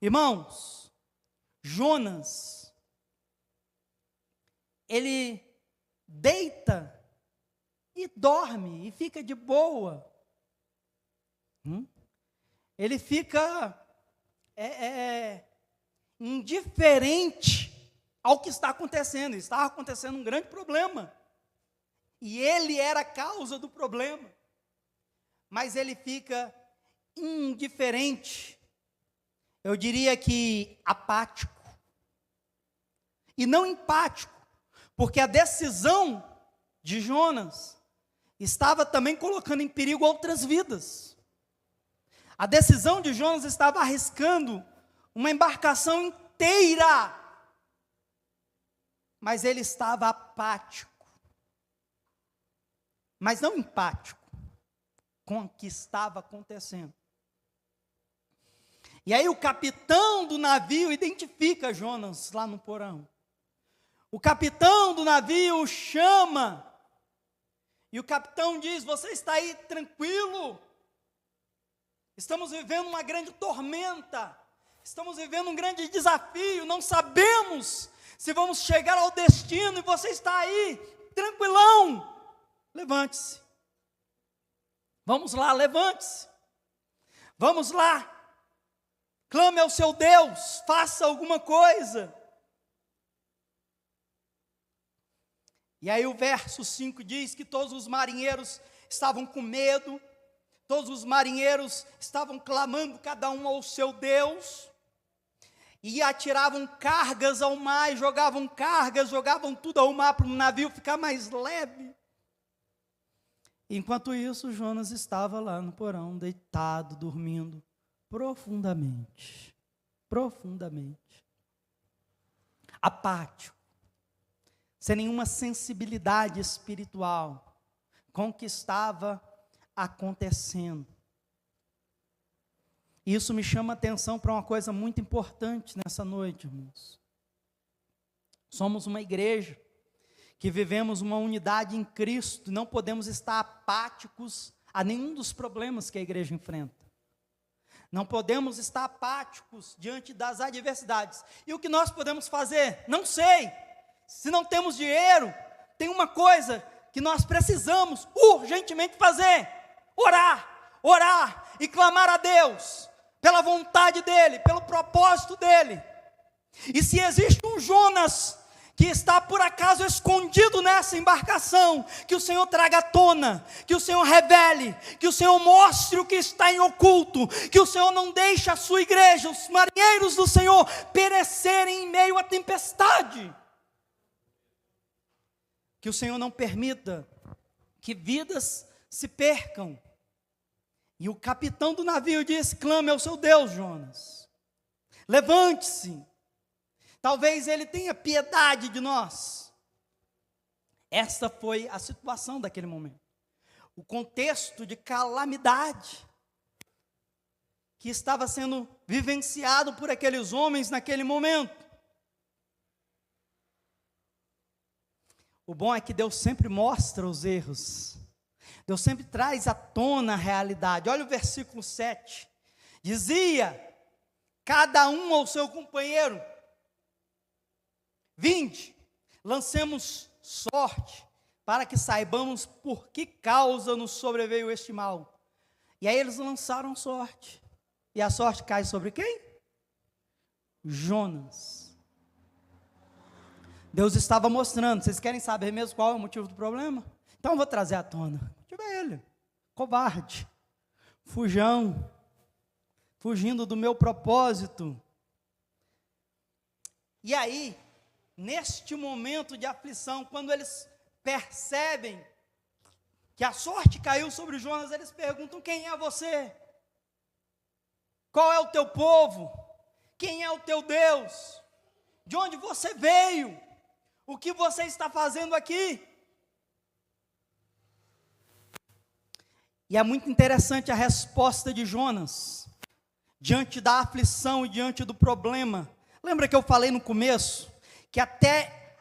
Irmãos, Jonas, ele deita e dorme e fica de boa. Ele fica indiferente ao que está acontecendo. Estava acontecendo um grande problema, e ele era a causa do problema, mas ele fica indiferente, eu diria que apático, e não empático, porque a decisão de Jonas estava também colocando em perigo outras vidas. A decisão de Jonas estava arriscando uma embarcação inteira, mas ele estava apático, mas não empático com o que estava acontecendo. E aí o capitão do navio identifica Jonas lá no porão. O capitão do navio chama, e o capitão diz: você está aí tranquilo? Estamos vivendo uma grande tormenta, estamos vivendo um grande desafio, não sabemos se vamos chegar ao destino, e você está aí tranquilão. Levante-se. Vamos lá, levante-se. Vamos lá. Clame ao seu Deus, faça alguma coisa. E aí o verso 5 diz que todos os marinheiros estavam com medo, todos os marinheiros estavam clamando cada um ao seu Deus, e atiravam cargas ao mar, jogavam cargas, jogavam tudo ao mar para o navio ficar mais leve. Enquanto isso, Jonas estava lá no porão, deitado, dormindo profundamente, apático, sem nenhuma sensibilidade espiritual com o que estava acontecendo. Isso me chama a atenção para uma coisa muito importante nessa noite, irmãos. Somos uma igreja que vivemos uma unidade em Cristo, não podemos estar apáticos a nenhum dos problemas que a igreja enfrenta. Não podemos estar apáticos diante das adversidades. E o que nós podemos fazer? Não sei. Se não temos dinheiro, tem uma coisa que nós precisamos urgentemente fazer: orar e clamar a Deus, pela vontade dEle, pelo propósito dEle. E se existe um Jonas que está por acaso escondido nessa embarcação, que o Senhor traga à tona, que o Senhor revele, que o Senhor mostre o que está em oculto, que o Senhor não deixe a sua igreja, os marinheiros do Senhor, perecerem em meio à tempestade. Que o Senhor não permita que vidas se percam. E o capitão do navio disse: clame ao seu Deus, Jonas, levante-se. Talvez ele tenha piedade de nós. Essa foi a situação daquele momento. O contexto de calamidade que estava sendo vivenciado por aqueles homens naquele momento. O bom é que Deus sempre mostra os erros. Deus sempre traz à tona a realidade. Olha o versículo 7. Dizia cada um ao seu companheiro: vinde, lancemos sorte, para que saibamos por que causa nos sobreveio este mal. E aí eles lançaram sorte. E a sorte cai sobre quem? Jonas. Deus estava mostrando. Vocês querem saber mesmo qual é o motivo do problema? Então eu vou trazer à tona. O motivo é ele: covarde, fujão, fugindo do meu propósito. E aí, neste momento de aflição, quando eles percebem que a sorte caiu sobre Jonas, eles perguntam: quem é você? Qual é o teu povo? Quem é o teu Deus? De onde você veio? O que você está fazendo aqui? E é muito interessante a resposta de Jonas, diante da aflição e diante do problema. Lembra que eu falei no começo, que até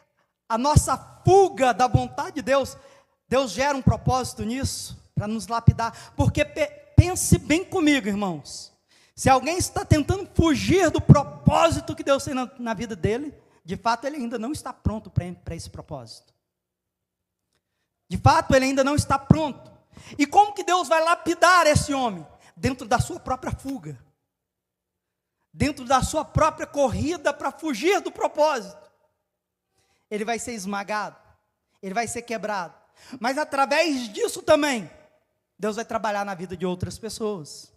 a nossa fuga da vontade de Deus, Deus gera um propósito nisso, para nos lapidar. Porque pense bem comigo, irmãos, se alguém está tentando fugir do propósito que Deus tem na vida dele, de fato ele ainda não está pronto para esse propósito. De fato ele ainda não está pronto. E como que Deus vai lapidar esse homem? Dentro da sua própria fuga, dentro da sua própria corrida para fugir do propósito. Ele vai ser esmagado, ele vai ser quebrado, mas através disso também, Deus vai trabalhar na vida de outras pessoas.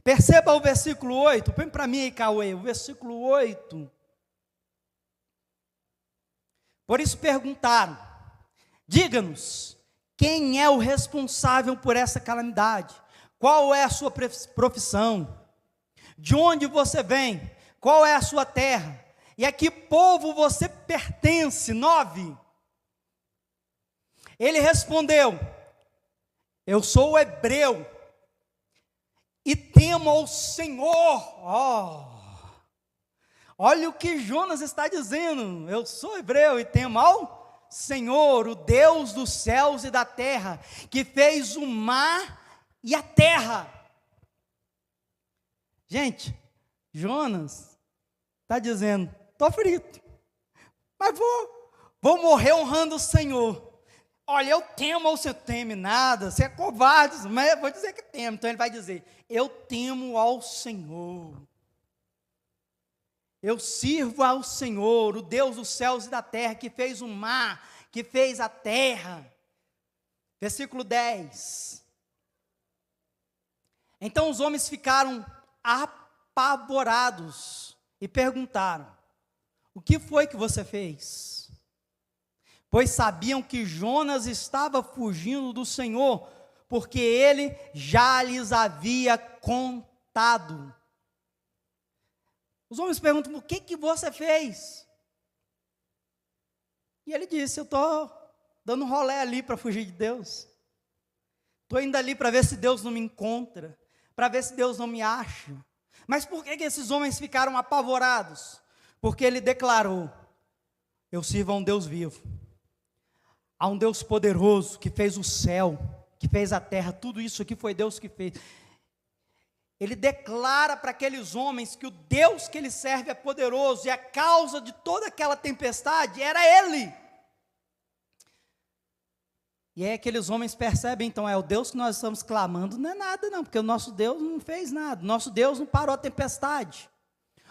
Perceba o versículo 8, põe para mim aí, Cauê, o versículo 8. Por isso perguntaram: diga-nos, quem é o responsável por essa calamidade? Qual é a sua profissão? De onde você vem? Qual é a sua terra? E a que povo você pertence? 9. Ele respondeu: eu sou hebreu e temo ao Senhor. Olha o que Jonas está dizendo: eu sou hebreu e temo ao Senhor, o Deus dos céus e da terra, que fez o mar e a terra. Gente, Jonas está dizendo: estou frito, mas vou morrer honrando o Senhor. Olha, eu temo ao Senhor. Teme nada, você é covarde, mas eu vou dizer que temo. Então ele vai dizer: eu temo ao Senhor. Eu sirvo ao Senhor, o Deus dos céus e da terra, que fez o mar, que fez a terra. Versículo 10. Então os homens ficaram apavorados e perguntaram: o que foi que você fez? Pois sabiam que Jonas estava fugindo do Senhor, porque ele já lhes havia contado. Os homens perguntam: o que você fez? E ele disse: eu estou dando um rolê ali para fugir de Deus. Estou indo ali para ver se Deus não me encontra, para ver se Deus não me acha. Mas por que esses homens ficaram apavorados? Porque ele declarou: eu sirvo a um Deus vivo, a um Deus poderoso, que fez o céu, que fez a terra, tudo isso aqui foi Deus que fez. Ele declara para aqueles homens que o Deus que ele serve é poderoso, e a causa de toda aquela tempestade era ele. E aí aqueles homens percebem, então, o Deus que nós estamos clamando não é nada não, porque o nosso Deus não fez nada, o nosso Deus não parou a tempestade,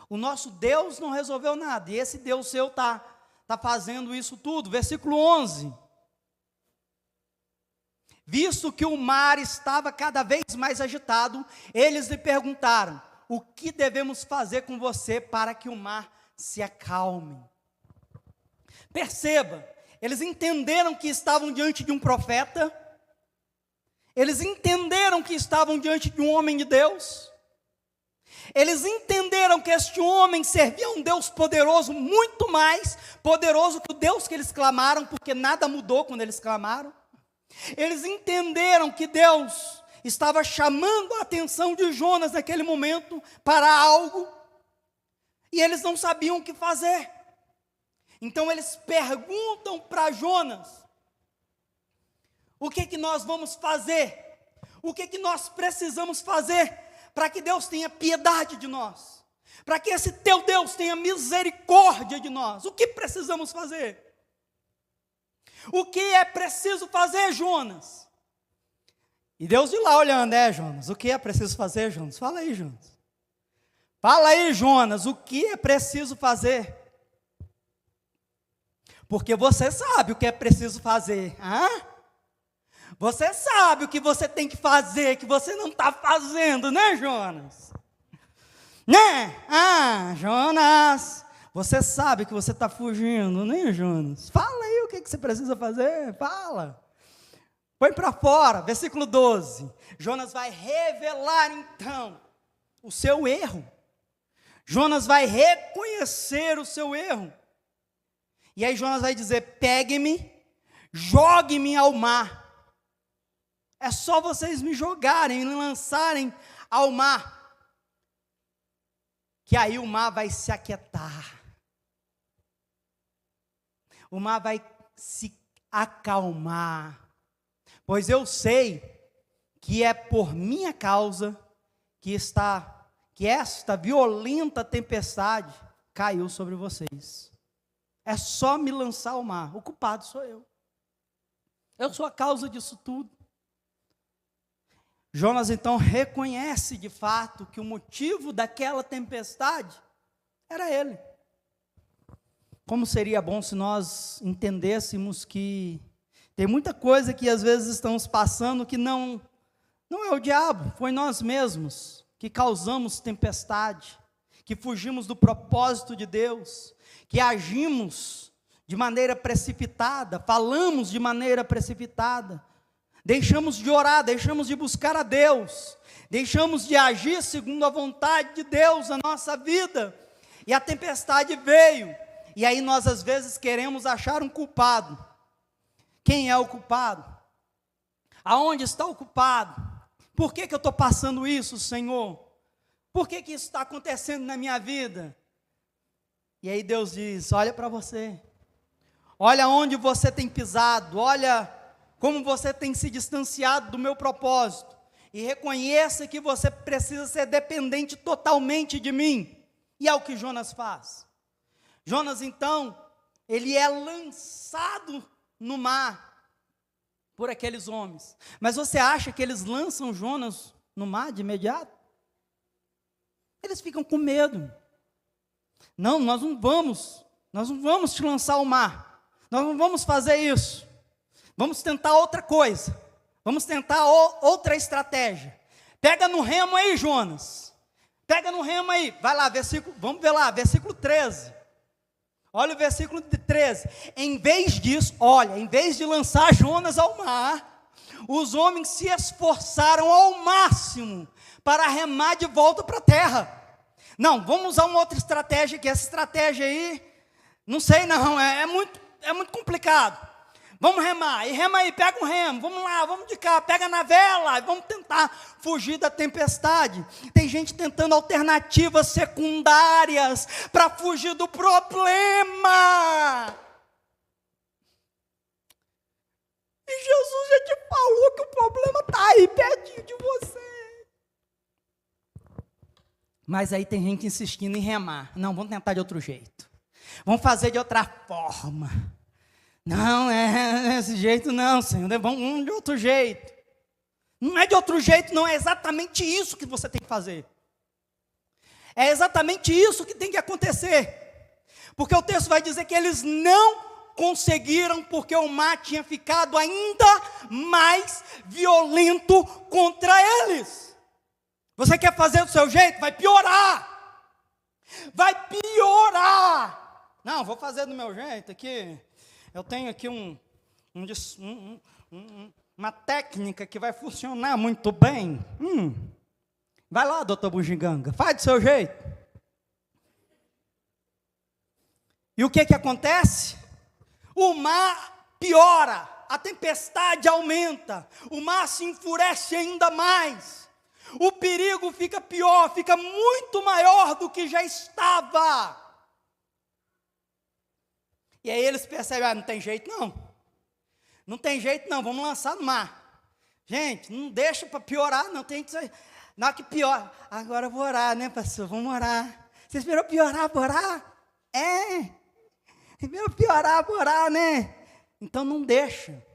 o nosso Deus não resolveu nada, e esse Deus seu está fazendo isso tudo. Versículo 11. Visto que o mar estava cada vez mais agitado, eles lhe perguntaram: o que devemos fazer com você para que o mar se acalme? Perceba, eles entenderam que estavam diante de um profeta, eles entenderam que estavam diante de um homem de Deus, eles entenderam que este homem servia a um Deus poderoso, muito mais poderoso que o Deus que eles clamaram, porque nada mudou quando eles clamaram. Eles entenderam que Deus estava chamando a atenção de Jonas naquele momento para algo, e eles não sabiam o que fazer. Então eles perguntam para Jonas: o que nós vamos fazer? O que nós precisamos fazer para que Deus tenha piedade de nós? Para que esse teu Deus tenha misericórdia de nós? O que precisamos fazer? O que é preciso fazer, Jonas? E Deus de lá olhando: Jonas, o que é preciso fazer, Jonas? Fala aí, Jonas. Fala aí, Jonas, o que é preciso fazer? Porque você sabe o que é preciso fazer, Você sabe o que você tem que fazer, que você não está fazendo, né, Jonas? Né? Jonas, você sabe que você está fugindo, né, Jonas? Fala aí o que você precisa fazer, fala. Põe para fora, versículo 12. Jonas vai revelar então o seu erro. Jonas vai reconhecer o seu erro. E aí Jonas vai dizer: pegue-me, jogue-me ao mar. É só vocês me jogarem, me lançarem ao mar, que aí o mar vai se aquietar. O mar vai se acalmar. Pois eu sei que é por minha causa que esta violenta tempestade caiu sobre vocês. É só me lançar ao mar, o culpado sou eu. Eu sou a causa disso tudo. Jonas então reconhece de fato que o motivo daquela tempestade era ele. Como seria bom se nós entendêssemos que tem muita coisa que às vezes estamos passando que não é o diabo, foi nós mesmos que causamos tempestade, que fugimos do propósito de Deus, que agimos de maneira precipitada, falamos de maneira precipitada, deixamos de orar, deixamos de buscar a Deus, deixamos de agir segundo a vontade de Deus na nossa vida, e a tempestade veio, e aí nós às vezes queremos achar um culpado. Quem é o culpado? Aonde está o culpado? Por que eu estou passando isso, Senhor? Por que isso está acontecendo na minha vida? E aí Deus diz: olha para você, olha onde você tem pisado, olha como você tem se distanciado do meu propósito, e reconheça que você precisa ser dependente totalmente de mim. E é o que Jonas faz. Jonas então, ele é lançado no mar por aqueles homens. Mas você acha que eles lançam Jonas no mar de imediato? Eles ficam com medo. Não, nós não vamos te lançar ao mar, nós não vamos fazer isso, vamos tentar outra coisa, vamos tentar outra estratégia. Pega no remo aí, Jonas, pega no remo aí, vai lá, vamos ver lá, versículo 13, olha o versículo 13, em vez de lançar Jonas ao mar, os homens se esforçaram ao máximo para remar de volta para a terra. Não, vamos usar uma outra estratégia, que essa estratégia aí, não sei não, é muito complicado. Vamos remar, e rema aí, pega um remo, vamos lá, vamos de cá, pega na vela, vamos tentar fugir da tempestade. Tem gente tentando alternativas secundárias para fugir do problema. E Jesus já te falou que o problema está aí pertinho de você. Mas aí tem gente insistindo em remar. Não, vamos tentar de outro jeito. Vamos fazer de outra forma. Não, desse jeito não, Senhor. Vamos de outro jeito. Não é de outro jeito, não. É exatamente isso que você tem que fazer. É exatamente isso que tem que acontecer. Porque o texto vai dizer que eles não conseguiram, porque o mar tinha ficado ainda mais violento contra eles. Você quer fazer do seu jeito? Vai piorar. Vai piorar. Não, vou fazer do meu jeito aqui. Eu tenho aqui uma técnica que vai funcionar muito bem. Vai lá, doutor Bugiganga, faz do seu jeito. E o que acontece? O mar piora, a tempestade aumenta, o mar se enfurece ainda mais. O perigo fica pior, fica muito maior do que já estava. E aí eles percebem, não tem jeito não. Não tem jeito não, vamos lançar no mar. Gente, não deixa para piorar, não tem que... Na hora que piora, agora eu vou orar, né, pastor? Vamos orar. Você esperou piorar para orar? Esperou piorar para orar, né? Então não deixa.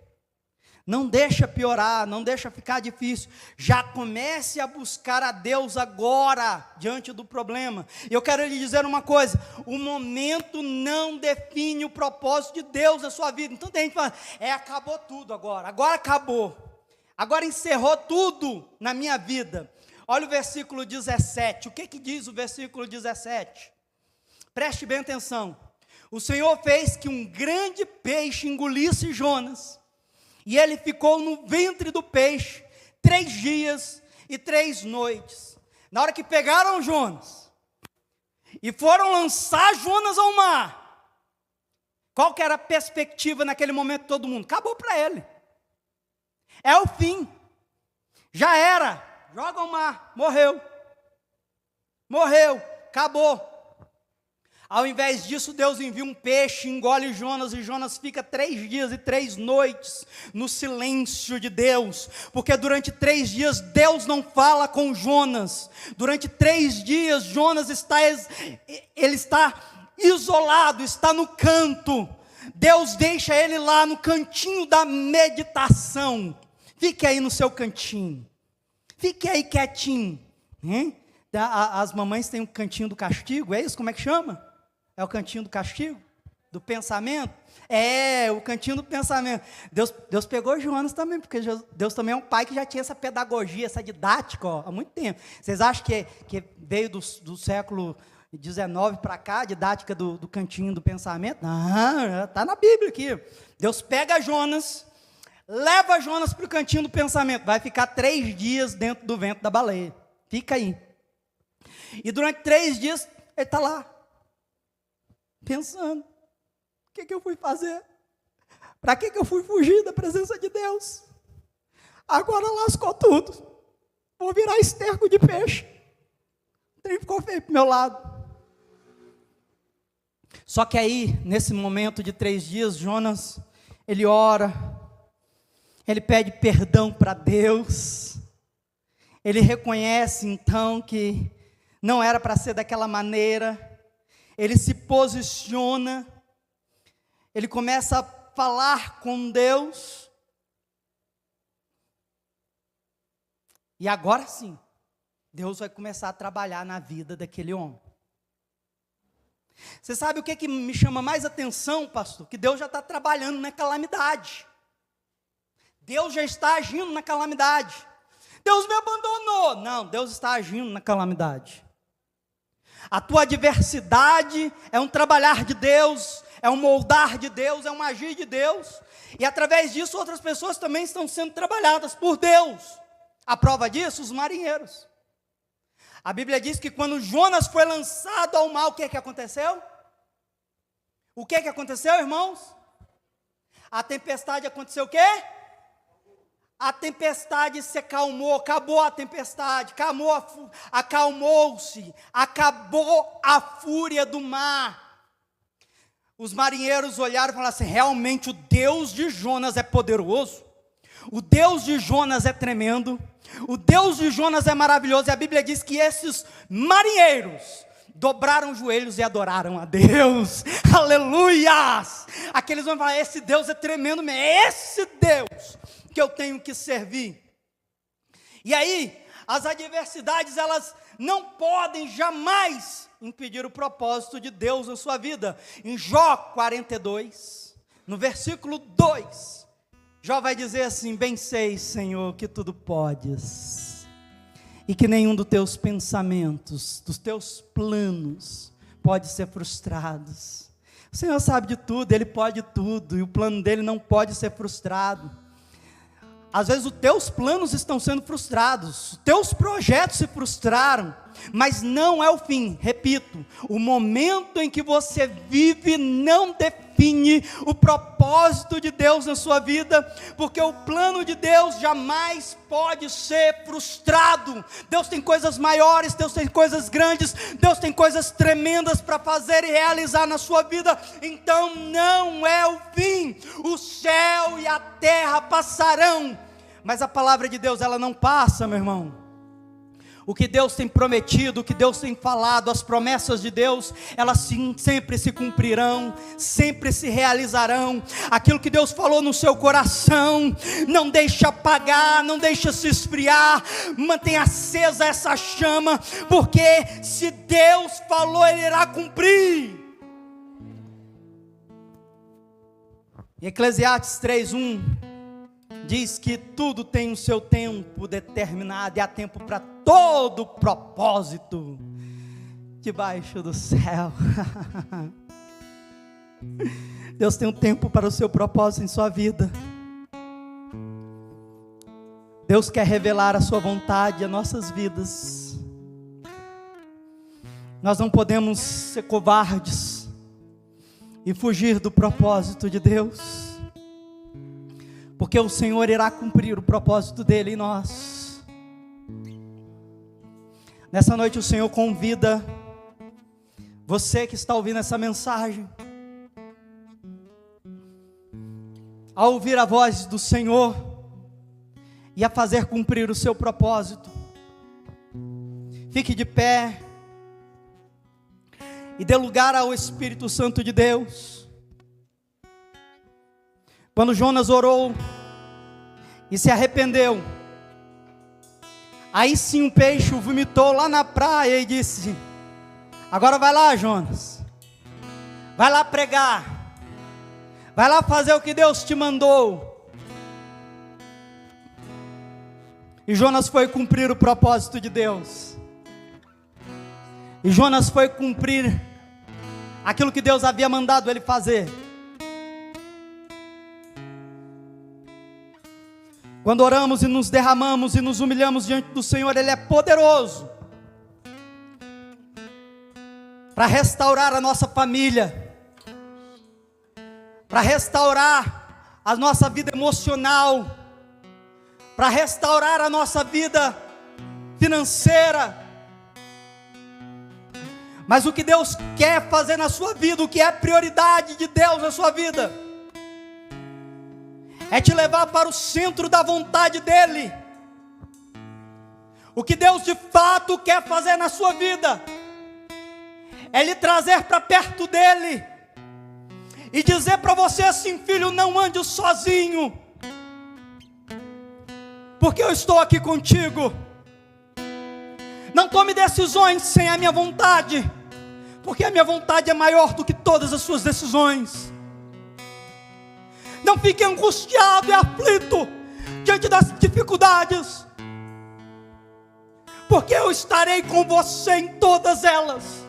Não deixa piorar, não deixa ficar difícil. Já comece a buscar a Deus agora, diante do problema. Eu quero lhe dizer uma coisa: o momento não define o propósito de Deus na sua vida. Então tem gente que fala, acabou tudo agora acabou. Agora encerrou tudo na minha vida. Olha o versículo 17, o que diz o versículo 17? Preste bem atenção. O Senhor fez que um grande peixe engolisse Jonas, e ele ficou no ventre do peixe 3 dias e 3 noites. Na hora que pegaram Jonas, e foram lançar Jonas ao mar, qual que era a perspectiva naquele momento de todo mundo? Acabou para ele. É o fim. Já era. Joga ao mar. Morreu. Acabou. Ao invés disso, Deus envia um peixe, engole Jonas, e Jonas fica 3 dias e 3 noites no silêncio de Deus, porque durante 3 dias Deus não fala com Jonas. Durante 3 dias Jonas está isolado, está no canto. Deus deixa ele lá no cantinho da meditação. Fique aí no seu cantinho, fique aí quietinho. As mamães têm um cantinho do castigo, é isso? Como é que chama? É o cantinho do castigo? Do pensamento? O cantinho do pensamento. Deus pegou Jonas também, porque Deus também é um pai que já tinha essa pedagogia, essa didática há muito tempo. Vocês acham que veio do século XIX para cá, a didática do cantinho do pensamento? Não, está na Bíblia aqui. Deus pega Jonas, leva Jonas para o cantinho do pensamento, vai ficar 3 dias dentro do ventre da baleia. Fica aí. E durante 3 dias, ele está lá, pensando, o que eu fui fazer? Para que eu fui fugir da presença de Deus? Agora lascou tudo, vou virar esterco de peixe. O trem ficou feio para o meu lado. Só que aí, nesse momento de 3 dias, Jonas, ele ora, ele pede perdão para Deus, ele reconhece então que não era para ser daquela maneira. Ele se posiciona, ele começa a falar com Deus, e agora sim, Deus vai começar a trabalhar na vida daquele homem. Você sabe o que me chama mais atenção, pastor? Que Deus já está trabalhando na calamidade. Deus já está agindo na calamidade. Deus me abandonou. Não, Deus está agindo na calamidade. A tua adversidade é um trabalhar de Deus, é um moldar de Deus, é um agir de Deus, e através disso outras pessoas também estão sendo trabalhadas por Deus. A prova disso, os marinheiros. A Bíblia diz que quando Jonas foi lançado ao mar, o que aconteceu? O que aconteceu, irmãos? A tempestade aconteceu o quê? A tempestade se acalmou, acabou a tempestade, acalmou-se, acabou a fúria do mar. Os marinheiros olharam e falaram assim, realmente o Deus de Jonas é poderoso, o Deus de Jonas é tremendo, o Deus de Jonas é maravilhoso. E a Bíblia diz que esses marinheiros dobraram os joelhos e adoraram a Deus. Aleluias! Aqueles vão falar, esse Deus é tremendo mesmo, é esse Deus que eu tenho que servir. E aí, as adversidades, elas não podem jamais impedir o propósito de Deus na sua vida. Em Jó 42, no versículo 2, Jó vai dizer assim, bem sei, Senhor, que tudo podes, e que nenhum dos teus pensamentos, dos teus planos, pode ser frustrado. O Senhor sabe de tudo, Ele pode tudo, e o plano dEle não pode ser frustrado. Às vezes os teus planos estão sendo frustrados, os teus projetos se frustraram, mas não é o fim. Repito, o momento em que você vive não define o propósito de Deus na sua vida, porque o plano de Deus jamais pode ser frustrado. Deus tem coisas maiores, Deus tem coisas grandes, Deus tem coisas tremendas para fazer e realizar na sua vida. Então não é o fim. O céu e a terra passarão, mas a palavra de Deus, ela não passa, meu irmão. O que Deus tem prometido, o que Deus tem falado, as promessas de Deus, elas sim, sempre se cumprirão, sempre se realizarão. Aquilo que Deus falou no seu coração, não deixe apagar, não deixe se esfriar, mantenha acesa essa chama, porque se Deus falou, Ele irá cumprir. Em Eclesiastes 3:1 diz que tudo tem o seu tempo determinado, e há tempo para todo propósito debaixo do céu. Deus tem um tempo para o seu propósito em sua vida. Deus quer revelar a sua vontade às nossas vidas. Nós não podemos ser covardes e fugir do propósito de Deus, porque o Senhor irá cumprir o propósito dele em nós. Nessa noite o Senhor convida você que está ouvindo essa mensagem a ouvir a voz do Senhor e a fazer cumprir o seu propósito. Fique de pé e dê lugar ao Espírito Santo de Deus. Quando Jonas orou e se arrependeu, aí sim um peixe o vomitou lá na praia e disse: agora vai lá, Jonas, vai lá pregar, vai lá fazer o que Deus te mandou. E Jonas foi cumprir o propósito de Deus, e Jonas foi cumprir aquilo que Deus havia mandado ele fazer. Quando oramos e nos derramamos e nos humilhamos diante do Senhor, Ele é poderoso para restaurar a nossa família, para restaurar a nossa vida emocional, para restaurar a nossa vida financeira. Mas o que Deus quer fazer na sua vida, o que é prioridade de Deus na sua vida, é te levar para o centro da vontade dEle. O que Deus de fato quer fazer na sua vida é lhe trazer para perto dEle e dizer para você assim: filho, não ande sozinho, porque eu estou aqui contigo. Não tome decisões sem a minha vontade, porque a minha vontade é maior do que todas as suas decisões. Não fique angustiado e aflito diante das dificuldades, porque eu estarei com você em todas elas.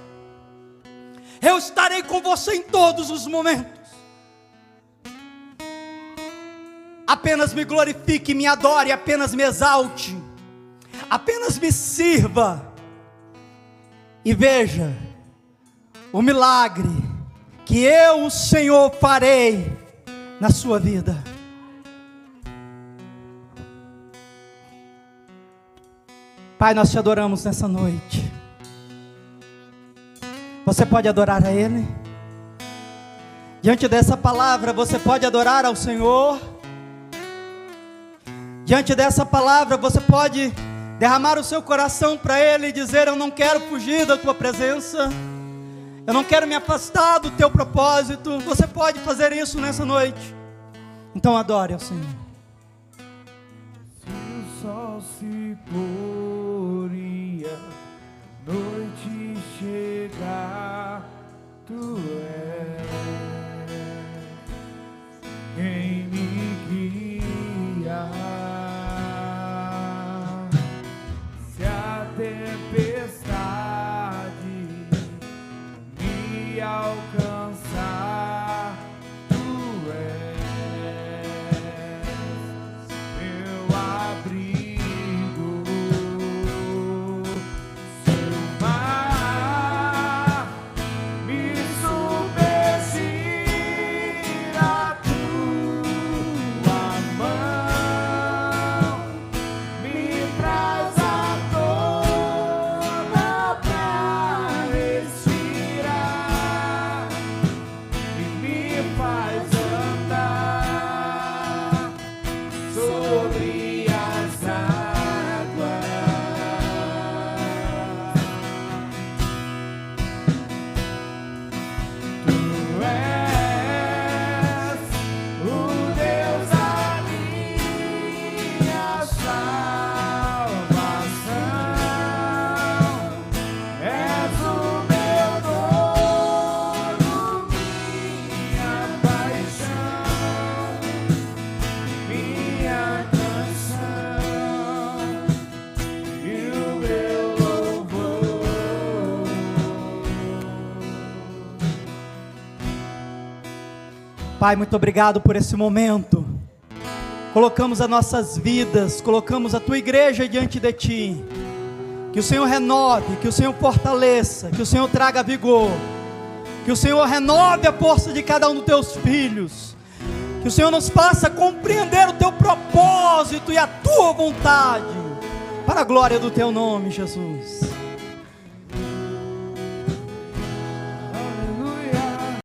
Eu estarei com você em todos os momentos. Apenas me glorifique, me adore, apenas me exalte, apenas me sirva, e veja o milagre que eu, o Senhor, farei na sua vida. Pai, nós te adoramos nessa noite. Você pode adorar a Ele? Diante dessa palavra, você pode adorar ao Senhor? Diante dessa palavra, você pode derramar o seu coração para Ele e dizer: eu não quero fugir da Tua presença, eu não quero me afastar do Teu propósito. Você pode fazer isso nessa noite. Então adore ao Senhor. Se o sol se pôr e a noite chegar, Tu és quem me guia. Se a tempestade me alcançar, Tu és meu abrigo. Se o Pai, muito obrigado por esse momento. Colocamos as nossas vidas, colocamos a tua igreja diante de ti. Que o Senhor renove, que o Senhor fortaleça, que o Senhor traga vigor, que o Senhor renove a força de cada um dos teus filhos, que o Senhor nos faça compreender o teu propósito e a tua vontade, para a glória do teu nome, Jesus.